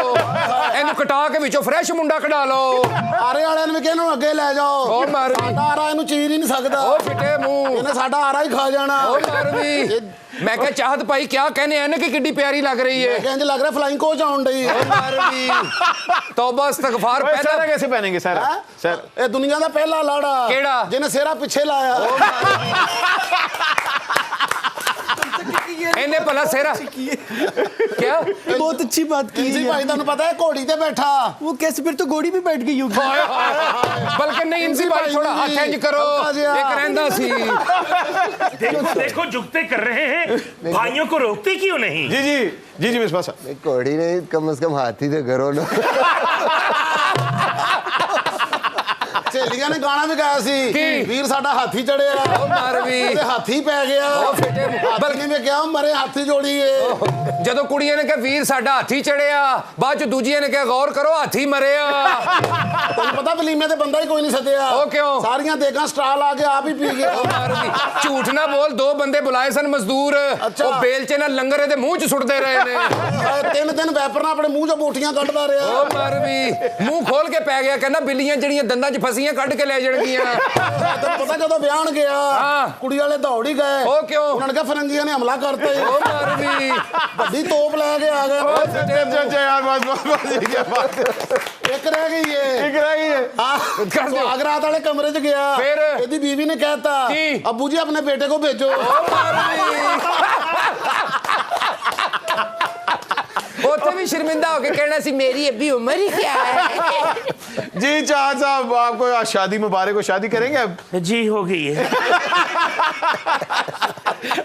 Speaker 2: ਇਹਨੂੰ ਕਟਾ ਕੇ ਵਿੱਚੋਂ ਫਰੈਸ਼ ਮੁੰਡਾ ਕਢਾ ਲਓ।
Speaker 3: ਆਰੇ ਵਾਲਿਆਂ ਨੇ ਵੀ ਕਿਹਾ ਇਹਨੂੰ ਅੱਗੇ ਲੈ ਜਾਓ।
Speaker 2: ਉਹ ਮਾਰ ਵੀ।
Speaker 3: ਸਾਡਾ ਆਰਾ ਇਹਨੂੰ ਚੀਰ ਹੀ ਨਹੀਂ ਸਕਦਾ।
Speaker 2: ਉਹ ਫਿੱਟੇ ਮੂੰਹ।
Speaker 3: ਇਹਨੇ ਸਾਡਾ ਆਰਾ ਹੀ ਖਾ ਜਾਣਾ।
Speaker 2: ਉਹ ਮਾਰ ਵੀ। ਮੈਂ ਕਿਹਾ ਚਾਹਤ ਭਾਈ ਕਿਆ कहने हैं कि किड्डी प्यारी लग रही है।
Speaker 3: ਕਹਿੰਦੇ ਲੱਗ ਰਿਹਾ ਫਲਾਈਂਗ ਕੋਚ ਆਉਣ ਡਈ।
Speaker 2: ओ मार भी। तौबा इस्तगफार।
Speaker 1: ओए,
Speaker 2: पहला
Speaker 1: सारा कैसे पहनेंगे सर?
Speaker 3: ਹੈਂ?
Speaker 1: सर
Speaker 3: ਇਹ ਦੁਨੀਆ ਦਾ ਪਹਿਲਾ ਲਾੜਾ
Speaker 2: ਕਿਹੜਾ?
Speaker 3: ਜਿਹਨੇ ਸਿਹਰਾ ਪਿੱਛੇ ਲਾਇਆ।
Speaker 5: ये
Speaker 2: इन्हें भला सेरा क्या
Speaker 5: बहुत अच्छी बात की
Speaker 3: इंजी
Speaker 5: है
Speaker 3: भाई ਤੁਹਾਨੂੰ ਪਤਾ ਹੈ ਘੋੜੀ ਤੇ बैठा
Speaker 5: वो कैसे फिर तो घोड़ी भी बैठ गई होगी
Speaker 2: हाय, हाय। बल्कि नहीं इनसी भाई थोड़ा हाथ इंज करो एक रहंदा सी
Speaker 7: देखो देखो झुकते कर रहे हैं भाइयों को रोकते क्यों नहीं?
Speaker 1: जी जी जी जी मिसबा साहब
Speaker 6: घोड़ी नहीं कम से कम हाथी तो करो ना
Speaker 3: ਸਹੇਲੀਆਂ ਨੇ ਗਾਣਾ ਵੀ ਗਾਇਆ ਸੀ
Speaker 2: ਕੀ?
Speaker 3: ਵੀਰ ਸਾਡਾ ਹਾਥੀ ਚੜਿਆ
Speaker 2: ਉਹ ਮਰ ਵੀ।
Speaker 3: ਤੇ ਹਾਥੀ ਪੈ ਗਿਆ
Speaker 2: ਉਹ ਫਿੱਟੇ
Speaker 3: ਬਲਕਿ ਮੈਂ ਕਿਹਾ ਮਰੇ ਹਾਥੀ ਜੋੜੀਏ
Speaker 2: ਜਦੋਂ ਕੁੜੀਆਂ ਨੇ ਕਿਹਾ ਵੀਰ ਸਾਡਾ ਹਾਥੀ ਚੜਿਆ ਬਾਅਦ ਚ ਦੂਜੀਆਂ ਨੇ ਕਿਹਾ ਗੌਰ ਕਰੋ ਹਾਥੀ ਮਰਿਆ
Speaker 3: ਤੁਹਾਨੂੰ ਪਤਾ ਵਲੀਮੇ ਤੇ ਬੰਦਾ ਹੀ ਕੋਈ ਨਹੀਂ ਸੱਦਿਆ
Speaker 2: ਉਹ ਕਿਉਂ?
Speaker 3: ਸਾਰੀਆਂ ਦੇਗਾਂ ਸਟਾਲ ਆ ਕੇ ਆਪ ਹੀ ਪੀ ਗਿਆ
Speaker 2: ਉਹ ਮਰ ਵੀ। ਝੂਠ ਨਾ ਬੋਲ ਦੋ ਬੰਦੇ ਬੁਲਾਏ ਸਨ ਮਜ਼ਦੂਰ
Speaker 3: ਅੱਛਾ।
Speaker 2: ਉਹ ਬੇਲਚੇ ਨਾਲ ਲੰਗਰ ਇਹਦੇ ਮੂੰਹ ਚ ਸੁੱਟਦੇ ਰਹੇ ਨੇ
Speaker 3: ਤਿੰਨ ਦਿਨ ਵੈਪਰ ਨਾਲ ਆਪਣੇ ਮੂੰਹ ਚੋਂ ਬੋਟੀਆਂ ਕੱਢਦਾ ਰਿਹਾ
Speaker 2: ਉਹ ਮਰ ਵੀ ਮੂੰਹ ਖੋਲ ਕੇ ਪੈ ਗਿਆ ਕਹਿੰਦਾ ਬਿੱਲੀਆਂ ਜਿਹੜੀਆਂ ਦੰਦਾਂ 'ਚ ਫਸੀਆਂ ਕੱਢ ਕੇ ਲੈ ਜਾਣਗੀਆਂ
Speaker 3: ਤੈਨੂੰ ਪਤਾ ਜਦੋਂ ਵਿਆਹਣ ਗਿਆ
Speaker 2: ਹਾਂ।
Speaker 3: ਕੁੜੀ ਵਾਲੇ ਦੌੜ ਹੀ ਗਏ
Speaker 2: ਉਹ ਕਿਉਂ?
Speaker 3: ਉਹਨਾਂ ਨੇ ਕਿਹਾ ਫਰੰਗੀਆਂ ਨੇ ਹਮਲਾ ਕਰਤਾ ਜੀ
Speaker 2: ਉਹ ਮਰ ਵੀ।
Speaker 3: ਵੱਡੀ ਤੋਪ ਲੈ ਕੇ ਆ ਗਏ
Speaker 1: अच्छा यार बस ये क्या बात है?
Speaker 3: ਇੱਕ ਰਹਿ ਗਈ ਏ
Speaker 1: एक रह गई है
Speaker 3: ਹਾਂ
Speaker 2: ਕਰ ਦਿਓ।
Speaker 3: ਸੁਹਾਗ ਰਾਤ ਵਾਲੇ ਕਮਰੇ 'ਚ ਗਿਆ
Speaker 2: ਫਿਰ?
Speaker 3: ਇਹਦੀ ਬੀਵੀ ਨੇ ਕਹਿਤਾ
Speaker 2: ਕੀ?
Speaker 3: ਅੱਬੂ ਜੀ ਆਪਣੇ ਬੇਟੇ ਕੋ ਭੇਜੋ
Speaker 2: ਉੱਥੇ ਵੀ ਸ਼ਰਮਿੰਦਾ ਹੋ ਕੇ ਕਹਿਣਾ ਸੀ ਮੇਰੀ अभी उम्र ही क्या है
Speaker 1: जी चाह साहब आपको आज शादी मुबारक हो शादी करेंगे अब
Speaker 7: जी हो गई है।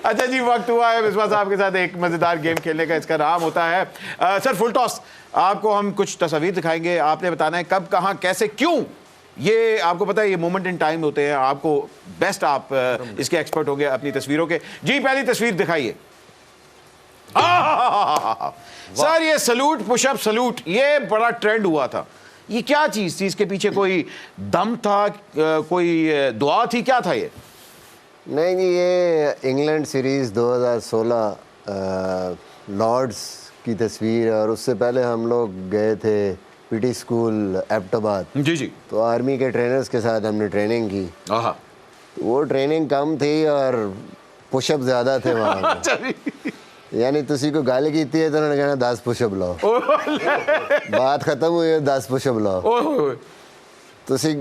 Speaker 1: अच्छा जी वक्त हुआ है मिसबा साहब के साथ एक मजेदार गेम खेलने का इसका नाम होता है सर फुल टॉस आपको हम कुछ तस्वीर दिखाएंगे आपने बताना है कब कहां कैसे क्यों ये आपको पता है ये मोमेंट इन टाइम होते हैं आपको बेस्ट आप इसके एक्सपर्ट हो गए अपनी तस्वीरों के जी पहली तस्वीर दिखाइए सर ये सलूट पुशअप सलूट ये बड़ा ट्रेंड हुआ था ये क्या चीज थी इसके पीछे कोई दम था कोई दुआ थी क्या था ये
Speaker 6: नहीं जी ये इंग्लैंड सीरीज़ 2016 लॉर्ड्स की तस्वीर है और उससे पहले हम लोग गए थे पीटी स्कूल एबटाबाद
Speaker 1: जी जी
Speaker 6: तो आर्मी के ट्रेनर्स के साथ हमने ट्रेनिंग की
Speaker 1: आहा
Speaker 6: वो ट्रेनिंग कम थी और पुशअप ज़्यादा थे वहाँ पे।
Speaker 1: अच्छा जी
Speaker 6: यानी तुसी को गाली की है तो उन्होंने कहना 10 पुशअप लाओ बात खत्म हुई है 10 पुशअप लाओ तुसी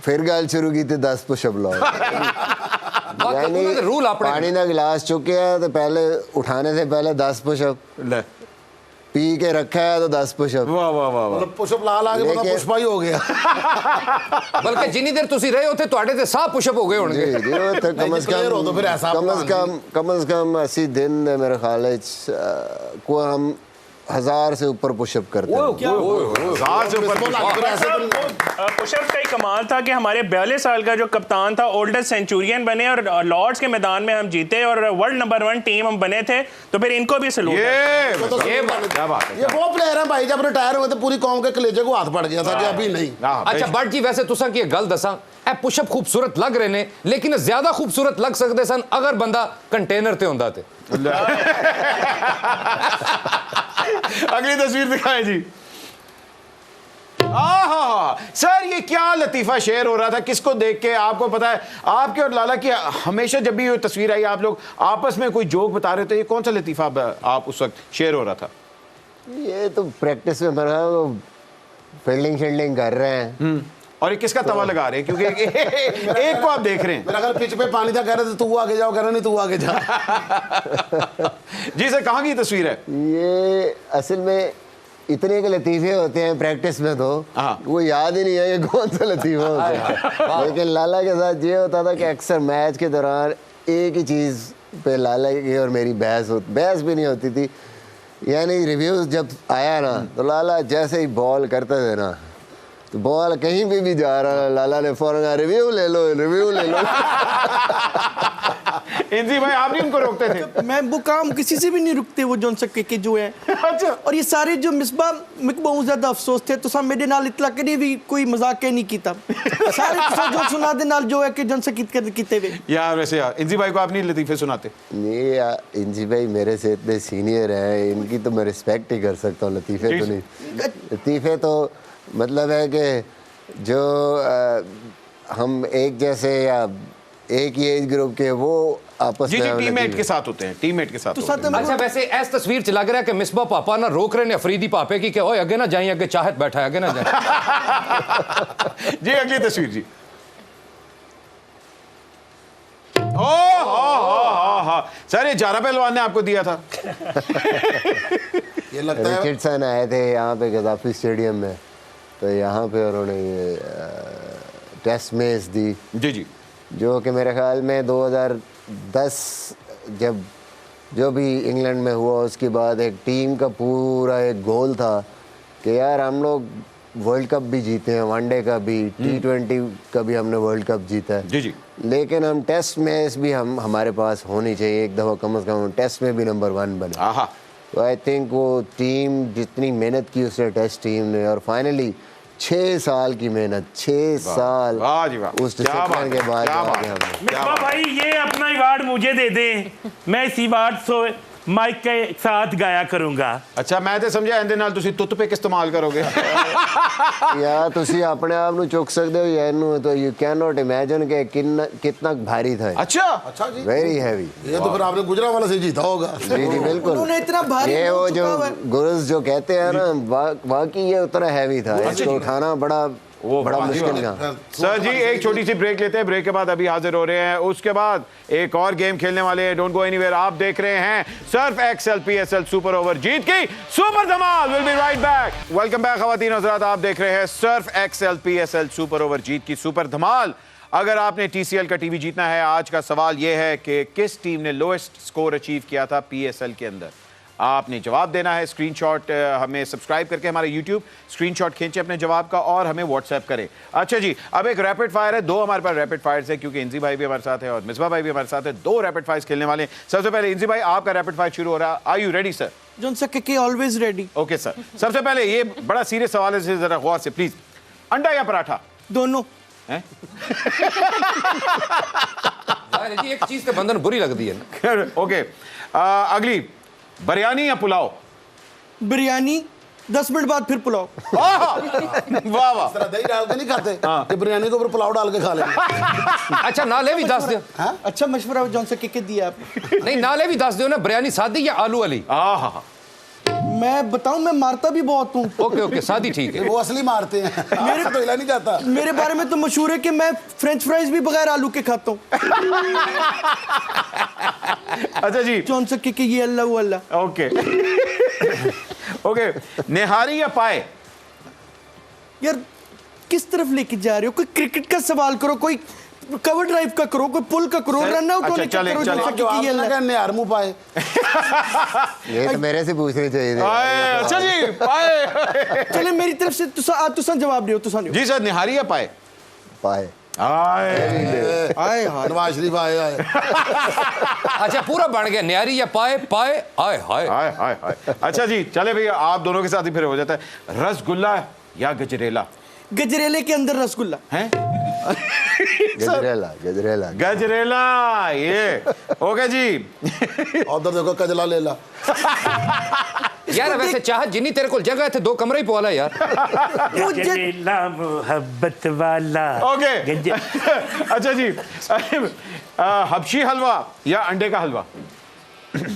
Speaker 6: फिर गाल शुरू की थी 10 पुशअप लाओ यानी
Speaker 2: रूल
Speaker 6: पानी का गिलास चुके हैं तो पहले उठाने से पहले 10 पुशअप
Speaker 1: ले
Speaker 6: पी के रखा है तो 10 पुशअप
Speaker 1: वाह वाह वाह वाह
Speaker 3: ਪੁਸ਼ਪ ਲਾ ਲਾ ਕੇ ਬੰਦਾ
Speaker 6: लेकिन-
Speaker 3: ਪੁਸ਼ਪਾ ਹੀ ਹੋ ਗਿਆ
Speaker 2: ਬਲਕਿ ਜਿੰਨੀ ਦੇਰ ਤੁਸੀਂ ਰਹੇ ਉੱਥੇ ਤੁਹਾਡੇ ਤੇ ਸਾਹ ਪੁਸ਼ਅਪ ਹੋ ਗਏ
Speaker 6: जी
Speaker 2: ਹੋਣਗੇ
Speaker 6: जी वो तो कम से
Speaker 3: clear हो तो फिर ऐसा
Speaker 6: कम 80 दिन मेरे ख्याल है को हम 1000 से ऊपर पुशअप करते हैं
Speaker 1: हजार से ऊपर
Speaker 4: पुशअप का ही कमाल था कि हमारे 42 साल का जो कप्तान था ओल्डेस्ट सेंचुरियन बने और लॉर्ड्स के मैदान में हम जीते और वर्ल्ड नंबर 1 टीम हम बने थे तो फिर इनको भी सलूट है।
Speaker 1: ये क्या बात है
Speaker 3: ये वो प्लेयर हैं भाई जब रिटायर हुए तो पूरी कौम के कलेजे को हाथ पड़ गया था कि अभी नहीं
Speaker 1: हाँ,
Speaker 2: अच्छा बट जी वैसे तुसा की गल दसा ए पुशअप खूबसूरत लग रहे ने लेकिन ज्यादा खूबसूरत लग सकते सन अगर बंदा कंटेनर ते होंदा ते
Speaker 1: अगली तस्वीर दिखाएं जी आहा सर ये क्या लतीफा शेर हो रहा था किसको देख के आपको पता है आपके और लाला की हमेशा जब भी ये तस्वीर आई आप लोग आपस में कोई जोक बता रहे थे ये कौन सा लतीफा आप उस वक्त शेर हो रहा था
Speaker 6: ये तो प्रैक्टिस में मेरा फील्डिंग शील्डिंग कर रहे हैं
Speaker 1: और ये किसका तवा लगा रहे हैं क्योंकि एक को आप देख रहे हैं
Speaker 3: मेरा अगर पिच पे पानी था कह रहे थे तू आगे जाओ कह रहे नहीं तू आगे जा
Speaker 1: जी सर कहाँ की तस्वीर है
Speaker 6: ये असल में इतने के लतीफ़े होते हैं प्रैक्टिस में तो
Speaker 1: हाँ।
Speaker 6: वो याद ही नहीं है ये कौन सा लतीफ़ा होता है लेकिन लाला के साथ ये होता था कि अक्सर मैच के दौरान एक ही चीज़ पे लाला की और मेरी बहस भी नहीं होती थी यानी रिव्यूज़ जब आया ना तो लाला जैसे ही बॉल करते थे ना तो बॉल कहीं भी जा रहा लाला ने फौरन रिव्यू ले लो
Speaker 1: इंजी भाई आप नहीं उनको रोकते थे
Speaker 5: मैं वो काम किसी से भी नहीं रुकते वो जोन सके के जो है
Speaker 1: अच्छा
Speaker 5: और ये सारे जो मिसबा मुझे बहुत ज्यादा अफसोस थे तो सब मेरे नाल इतला कभी भी कोई मजाक नहीं कीता सारे तुसा जो सुना दे नाल जो है कि जोन से कीते हुए
Speaker 1: यार वैसे यार इंजी भाई को आप नहीं लतीफे सुनाते
Speaker 6: ये इंजी भाई मेरे से इतने सीनियर हैं इनकी तो मैं रिस्पेक्ट ही कर सकता हूँ लतीफ़े तो नहीं लतीफ़े तो मतलब है कि जो हम एक जैसे या एक ही एज ग्रुप के वो आपस
Speaker 1: जी
Speaker 6: में
Speaker 1: जी
Speaker 6: हम
Speaker 1: टीममेट
Speaker 6: लतीफ़े-
Speaker 1: के साथ होते हैं टीममेट के साथ
Speaker 5: तो
Speaker 1: होते हैं।
Speaker 5: साथ
Speaker 2: अच्छा वैसे इस तस्वीर च लग रहा है कि मिसबा पापा ना रोक रहे ने अफरीदी पापे की कि ओए आगे ना जाइए आगे चाहत बैठा है आगे ना जाए
Speaker 1: जी अगली तस्वीर जी ओ हा सर ये जारा पहलवान ने आपको दिया था।
Speaker 3: ये लगता है
Speaker 6: रिचर्डसन आए थे यहाँ पे गद्दाफी स्टेडियम में, तो यहाँ पे उन्होंने ये टेस्ट मैच दी,
Speaker 1: जी जी,
Speaker 6: जो कि मेरे ख्याल में 2010 जब जो भी इंग्लैंड में हुआ उसके बाद एक टीम का पूरा एक गोल था कि यार हम लोग वर्ल्ड कप भी जीते हैं, वनडे का भी, T20 का भी हमने वर्ल्ड कप जीता है,
Speaker 1: जी जी,
Speaker 6: लेकिन हम टेस्ट मैच भी हमारे पास होनी चाहिए, एक दफ़ा कम से कम टेस्ट में भी नंबर 1 बने।
Speaker 1: आहा,
Speaker 6: तो आई थिंक वो टीम जितनी मेहनत की उसने टेस्ट टीम ने, और फाइनली 6 साल की मेहनत, 6 साल
Speaker 1: वाह जी वाह,
Speaker 6: उस
Speaker 1: क्या बात
Speaker 6: डिसिप्लिन के
Speaker 1: है,
Speaker 6: बाद
Speaker 1: क्या
Speaker 6: आगे
Speaker 1: बात है।
Speaker 6: हमने।
Speaker 7: मिसबा भाई ये अपना अवार्ड मुझे दे दें, मैं इस अवार्ड से माइक के साथ गाया करूंगा।
Speaker 1: अच्छा मैं तो समझा ਇਹਦੇ ਨਾਲ ਤੁਸੀਂ ਤੁੱਤ पे इस्तेमाल करोगे।
Speaker 6: या तुसी अपने आप ਨੂੰ चुक सकते हो या इनू, तो यू कैन नॉट इमेजिन कि कितना भारी था,
Speaker 1: अच्छा
Speaker 3: अच्छा जी,
Speaker 6: वेरी हैवी।
Speaker 3: ये तो फिर आपने गुजरांवाला से जीता होगा।
Speaker 6: जी जी बिल्कुल,
Speaker 5: उन्होंने इतना भारी
Speaker 6: ये
Speaker 5: हो
Speaker 6: वो
Speaker 5: चुका
Speaker 6: जो
Speaker 5: हुआ है।
Speaker 6: गुरुज जो कहते हैं ना, वाकई ये उतना हैवी था, इसको उठाना बड़ा मुश्किल था।
Speaker 1: सर जी एक छोटी सी ब्रेक लेते हैं, ब्रेक के बाद अभी हाजिर हो रहे हैं, उसके बाद एक और गेम खेलने वाले हैं। Don't go anywhere. आप देख रहे हैं Surf Excel PSL super over जीत की सुपर धमाल। Will be right back. Welcome back खवातीन और हज़रात, आप देख रहे हैं Surf Excel PSL super over जीत की सुपर धमाल। अगर आपने TCL का टीवी जीतना है, आज का सवाल यह है कि किस टीम ने लोएस्ट स्कोर अचीव किया था PSL के अंदर। आपने जवाब देना है, स्क्रीनशॉट हमें सब्सक्राइब करके हमारे YouTube स्क्रीनशॉट खींचे अपने जवाब का और हमें व्हाट्सएप करें। अच्छा जी, अब एक रैपिड फायर है, 2 हमारे पास रैपिड फायर्स है क्योंकि इंजी भाई भी हमारे साथ है और मिसबा भाई भी हमारे साथ है। 2 रैपिड फायर्स खेलने वाले हैं। सबसे पहले इंजी भाई आपका रैपिड फायर शुरू हो रहा है। Are you ready sir?
Speaker 5: John सा के ऑलवेज रेडी।
Speaker 1: ओके सर, सबसे पहले ये बड़ा सीरियस सवाल है, जरा गौर से प्लीज। अंडा या पराठा?
Speaker 5: दोनों।
Speaker 1: हैं?
Speaker 2: यार जी एक चीज तो बंधन बुरी लगती है ना।
Speaker 1: ओके, अगली, बिरयानी या पुलाव?
Speaker 5: बिरयानी, 10 मिनट बाद फिर पुलाव।
Speaker 1: वाह वाह,
Speaker 3: तरह दही डाल के नहीं खाते कि बिरयानी के ऊपर पुलाव डाल के खा लेंगे।
Speaker 2: अच्छा नाले भी दस दो,
Speaker 5: अच्छा मशवरा जॉन सा के दिया आपने।
Speaker 2: नहीं नाले भी दस दो ना, बिरयानी सादी या आलू वाली?
Speaker 1: आहा,
Speaker 5: मैं बताऊं, मैं मारता भी बहुत हूँ।
Speaker 2: ओके ओके सादी ठीक है।
Speaker 3: वो असली मारते हैं, मेरे तो हिला नहीं जाता।
Speaker 5: मेरे बारे में तो मशहूर है कि मैं फ्रेंच फ्राइज भी बगैर आलू के खाता हूँ।
Speaker 1: अच्छा जी,
Speaker 5: जॉन सा के ये अल्लाह वो अल्लाह।
Speaker 1: ओके ओके, निहारी या पाए?
Speaker 5: यार किस तरफ लेके जा रहे हो? कोई क्रिकेट का सवाल करो, कोई कवर ड्राइव का करो, कोई पुल का करो, रन आउट होने का करो। जॉन सा
Speaker 3: जो
Speaker 5: के ये
Speaker 3: आपने
Speaker 5: अल्लाह।
Speaker 3: कहा निहार मुंह पाए,
Speaker 6: ये तो मेरे से पूछने चाहिए थे।
Speaker 1: अच्छा जी, पाए।
Speaker 5: चले मेरी तरफ से तुसा जवाब दियो, तुसा
Speaker 1: जी सर, निहारी या पाए?
Speaker 6: पाए।
Speaker 1: आए
Speaker 5: आए हाय।
Speaker 3: नवाज शरीफ आए आए।
Speaker 2: अच्छा पूरा बन गया, न्यारी या पाए पाए आए हाय।
Speaker 1: हाय हाय हाय। अच्छा जी, चले भैया आप दोनों के साथ ही फिर हो जाता है। रसगुल्ला या गजरेला?
Speaker 5: गजरेले के अंदर रसगुल्ला।
Speaker 1: हैं?
Speaker 6: गजरेला गजरेला
Speaker 1: गजरेला, ये ओके जी।
Speaker 3: और उधर देखो कजला ले ला।
Speaker 2: यार वैसे चाह जिन्नी तेरे को जगह थे 2 कमरे ही पवाला यार।
Speaker 7: गजरेला मोहब्बत वाला।
Speaker 1: ओके अच्छा जी, हबशी हलवा या अंडे का हलवा?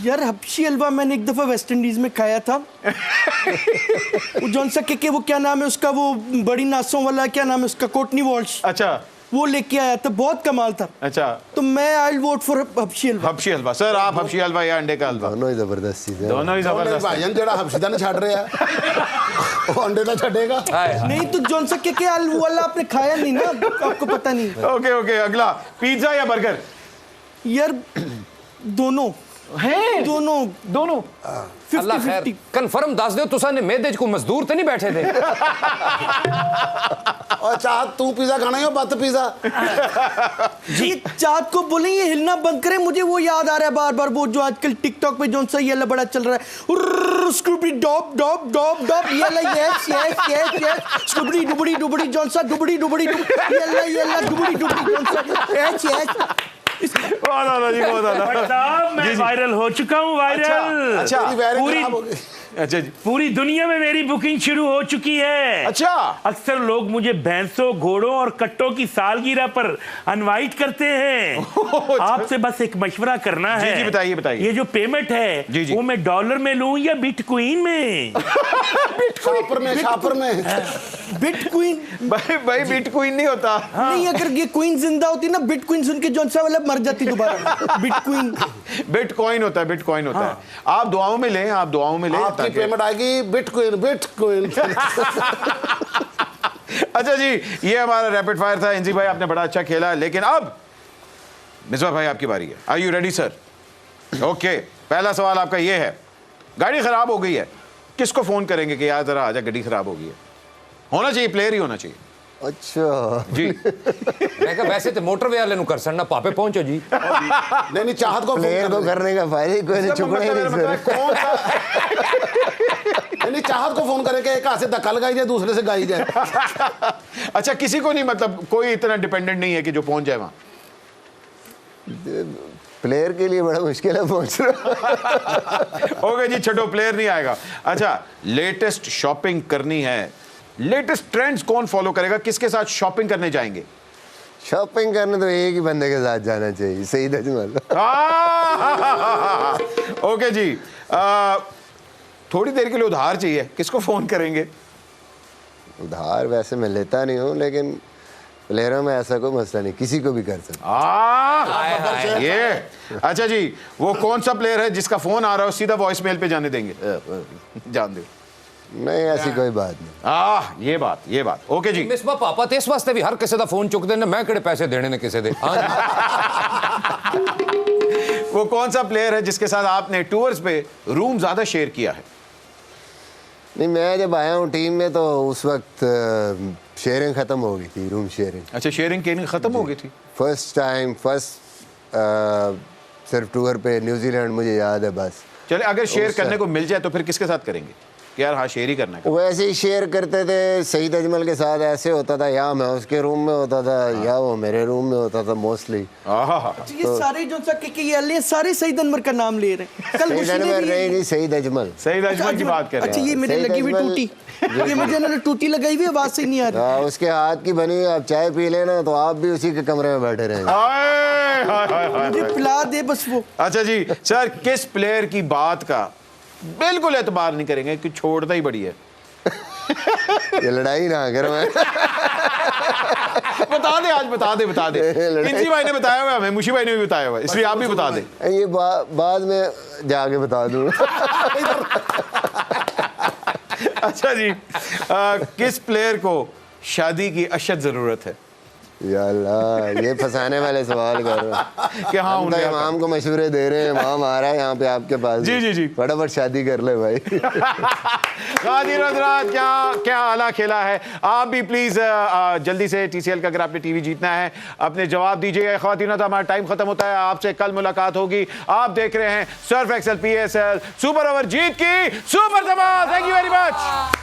Speaker 5: यार हबशी हलवा मैंने एक दफा वेस्ट इंडीज में खाया था। वो जॉन सा के वो क्या नाम है उसका, वो बड़ी नासों वाला क्या नाम है उसका, कोटनी वॉल्श,
Speaker 1: अच्छा
Speaker 5: वो लेके आया था, बहुत कमाल था।
Speaker 1: अच्छा,
Speaker 5: तो मैं I vote for Habshi halwa.
Speaker 1: Habshi halwa. Sir आप हबशी हलवा या अंडे का हलवा?
Speaker 6: दोनों ही जबरदस्त चीजें।
Speaker 1: दोनों ही जबरदस्त।
Speaker 3: भाईजान जेड़ा हफ्सीदा ने छड़ रहा है वो अंडे तो छड़ेगा।
Speaker 5: नहीं तो जॉन सा के आलू वाला आपने खाया नहीं ना, आपको पता नहीं।
Speaker 1: ओके ओके, अगला, पिज्जा या बर्गर?
Speaker 5: यार दोनों
Speaker 1: हैं?
Speaker 5: दोनों
Speaker 1: दोनों।
Speaker 2: अल्लाह खैर
Speaker 5: 50-50।
Speaker 2: कन्फर्म दस दो, तुसा ने मेदे को मजदूर तो नहीं बैठे थे?
Speaker 3: और चाह तू पिज्जा खाना या बत पिज्जा?
Speaker 5: ये चाँद को बोले ये हिलना बंद करे, मुझे वो याद आ रहा है बार बार, वो जो आजकल टिकटॉक पे जॉन सा ये बड़ा चल रहा है, स्कूबी डॉप डॉप डॉप डॉप, ये yes yes yes yes, Scooby डुबड़ी डुबड़ी जॉन सा, डुबड़ी डुबड़ी ये डुबड़ी डुबड़ी जॉन सा, यस यस।
Speaker 1: बहुत ज़्यादा जी, बहुत ज़्यादा।
Speaker 7: साहब मैं वायरल हो चुका हूँ, वायरल।
Speaker 1: अच्छा
Speaker 3: तेरी वायरल
Speaker 7: पूरी
Speaker 3: खराब हो गई।
Speaker 1: अच्छा जी,
Speaker 7: पूरी दुनिया में मेरी बुकिंग शुरू हो चुकी है।
Speaker 1: अच्छा
Speaker 7: अक्सर लोग मुझे भैंसों, घोड़ों और कट्टों की सालगिरह पर इनवाइट करते हैं। आपसे बस एक मशवरा करना है।
Speaker 1: जी बताइए बताइए।
Speaker 7: ये जो पेमेंट है
Speaker 1: जी, जी।
Speaker 7: वो मैं डॉलर में लूं या बिटकॉइन में?
Speaker 3: शापर में
Speaker 5: बिटकॉइन
Speaker 1: भाई बिटकॉइन नहीं होता।
Speaker 5: नहीं, अगर ये क्वीन जिंदा होती ना, बिटकॉइन सुन के जॉन सा वाला मर जाती दोबारा। बिटकॉइन
Speaker 1: बिटकॉइन होता है, बिटकॉइन होता है। आप दुआओं में लें, आप दुआओं में लें
Speaker 3: आपकी
Speaker 1: ताकि-
Speaker 3: पेमेंट आएगी बिटकॉइन बिटकॉइन।
Speaker 1: अच्छा जी, ये हमारा रैपिड फायर था। इंजी भाई आपने बड़ा अच्छा खेला, लेकिन अब मिसबा भाई आपकी बारी है। Are you ready sir? Okay, पहला सवाल आपका ये है, गाड़ी खराब हो गई है, किसको फोन करेंगे कि यार जरा आजा, गाड़ी खराब हो गई है? होना चाहिए, प्लेयर ही होना चाहिए।
Speaker 6: अच्छा
Speaker 1: जी।
Speaker 2: मैं कहा वैसे तो मोटरवे वाले नु कर सकना, पापे पहुंचो जी।
Speaker 3: नहीं चाहत को
Speaker 6: प्लेयर को करने का फायदा ही कोई नहीं, चुकना ही नहीं सर।
Speaker 1: कौन सा
Speaker 3: नहीं चाहत को फोन करे कि एक हाथ से धक्का लगाई जाए, दूसरे से गाई जाए।
Speaker 1: अच्छा, किसी को नहीं, मतलब कोई इतना डिपेंडेंट नहीं है कि जो पहुंच जाए वहां?
Speaker 6: प्लेयर के लिए बड़ा मुश्किल है पहुंचना।
Speaker 1: ओके जी, छोटो, प्लेयर नहीं आएगा। अच्छा, लेटेस्ट शॉपिंग करनी है, लेटेस्ट ट्रेंड्स कौन फॉलो करेगा? किसके साथ शॉपिंग करने जाएंगे?
Speaker 6: शॉपिंग करने तो एक ही बंदे के साथ जाना चाहिए, सईद अजमल।
Speaker 1: ओके जी, थोड़ी देर के लिए उधार चाहिए, किसको फोन करेंगे?
Speaker 6: उधार वैसे मैं लेता नहीं हूँ, लेकिन प्लेयरों में ऐसा कोई मसला नहीं, किसी को भी कर सकता।
Speaker 1: ये अच्छा जी, वो कौन सा प्लेयर है जिसका फोन आ रहा हो सीधा वॉइस मेल पे जाने देंगे? जान दो।
Speaker 6: नहीं, ऐसी कोई बात नहीं।
Speaker 1: ये बात ओके जी।
Speaker 2: मिसबा पापा तो इस वास्ते भी हर किसी का फोन चुकते ने, मैं किहड़े पैसे देने ने किसी दे। हाँ
Speaker 1: वो कौन सा प्लेयर है जिसके साथ आपने टूर्स पे रूम ज्यादा शेयर किया है?
Speaker 6: नहीं, मैं जब आया हूँ टीम में तो उस वक्त शेयरिंग ख़त्म हो गई थी, रूम शेयरिंग।
Speaker 1: अच्छा, शेयरिंग केयरिंग खत्म हो गई थी।
Speaker 6: फर्स्ट सिर्फ टूर पे न्यूजीलैंड मुझे याद है बस।
Speaker 1: चले, अगर शेयर करने को मिल जाए तो फिर किसके साथ करेंगे कि यार हाँ शेयर ही करना है?
Speaker 6: वैसे ही शेयर करते थे, सईद अजमल के साथ ऐसे होता था, या मैं उसके रूम में होता था या वो मेरे रूम में होता था मोस्टली।
Speaker 5: ये सारे जो सा के सारे सईद अनवर का नाम ले रहे हैं। कल
Speaker 6: सईद
Speaker 5: मुशी ने
Speaker 6: अनवर
Speaker 5: भी-
Speaker 6: नहीं, सईद अजमल।
Speaker 1: सईद अजमल की बात कर रहे
Speaker 5: अच्छा,
Speaker 1: हैं।
Speaker 5: ये मेरे
Speaker 6: सईद
Speaker 5: लगी हुई
Speaker 6: अजमल-
Speaker 5: टूटी, ये मुझे इन्होंने टूटी लगाई हुई, आवाज से नहीं आ रही।
Speaker 6: हाँ, उसके हाथ की बनी हुई, आप चाय पी लेना तो आप भी उसी के कमरे में बैठे रहेंगे।
Speaker 5: मुझे पिला दे बस वो।
Speaker 1: अच्छा जी सर, किस प्लेयर की बात का बिल्कुल एतबार नहीं करेंगे कि छोड़ता ही बड़ी है?
Speaker 6: ये लड़ाई ना कर मैं।
Speaker 1: बता दे, आज बता दे। इंजी भाई ने बताया हुआ हमें, मुशी भाई ने भी बताया हुआ, इसलिए आप भी बता दें।
Speaker 6: ये बाद में जाके बता दूँ।
Speaker 1: अच्छा जी, किस प्लेयर को शादी की अशद जरूरत है?
Speaker 6: या अल्लाह, ये फंसाने वाले सवाल कर रहे हो।
Speaker 1: कि हाँ
Speaker 6: हम तो
Speaker 1: उन्हें
Speaker 6: इमाम को मशवरे दे रहे हैं, इमाम आ रहा है यहाँ पे आपके पास।
Speaker 1: जी।
Speaker 6: फटाफट शादी कर ले भाई।
Speaker 1: खातिन हज़रात, क्या आला खेला है। आप भी प्लीज जल्दी से TCL का अगर आपने टीवी जीतना है अपने जवाब दीजिएगा। खातिन, तो हमारा टाइम खत्म होता है, आपसे कल मुलाकात होगी। आप देख रहे हैं Surf Excel PSL super over जीत की सुपर धमाल। Thank you very much.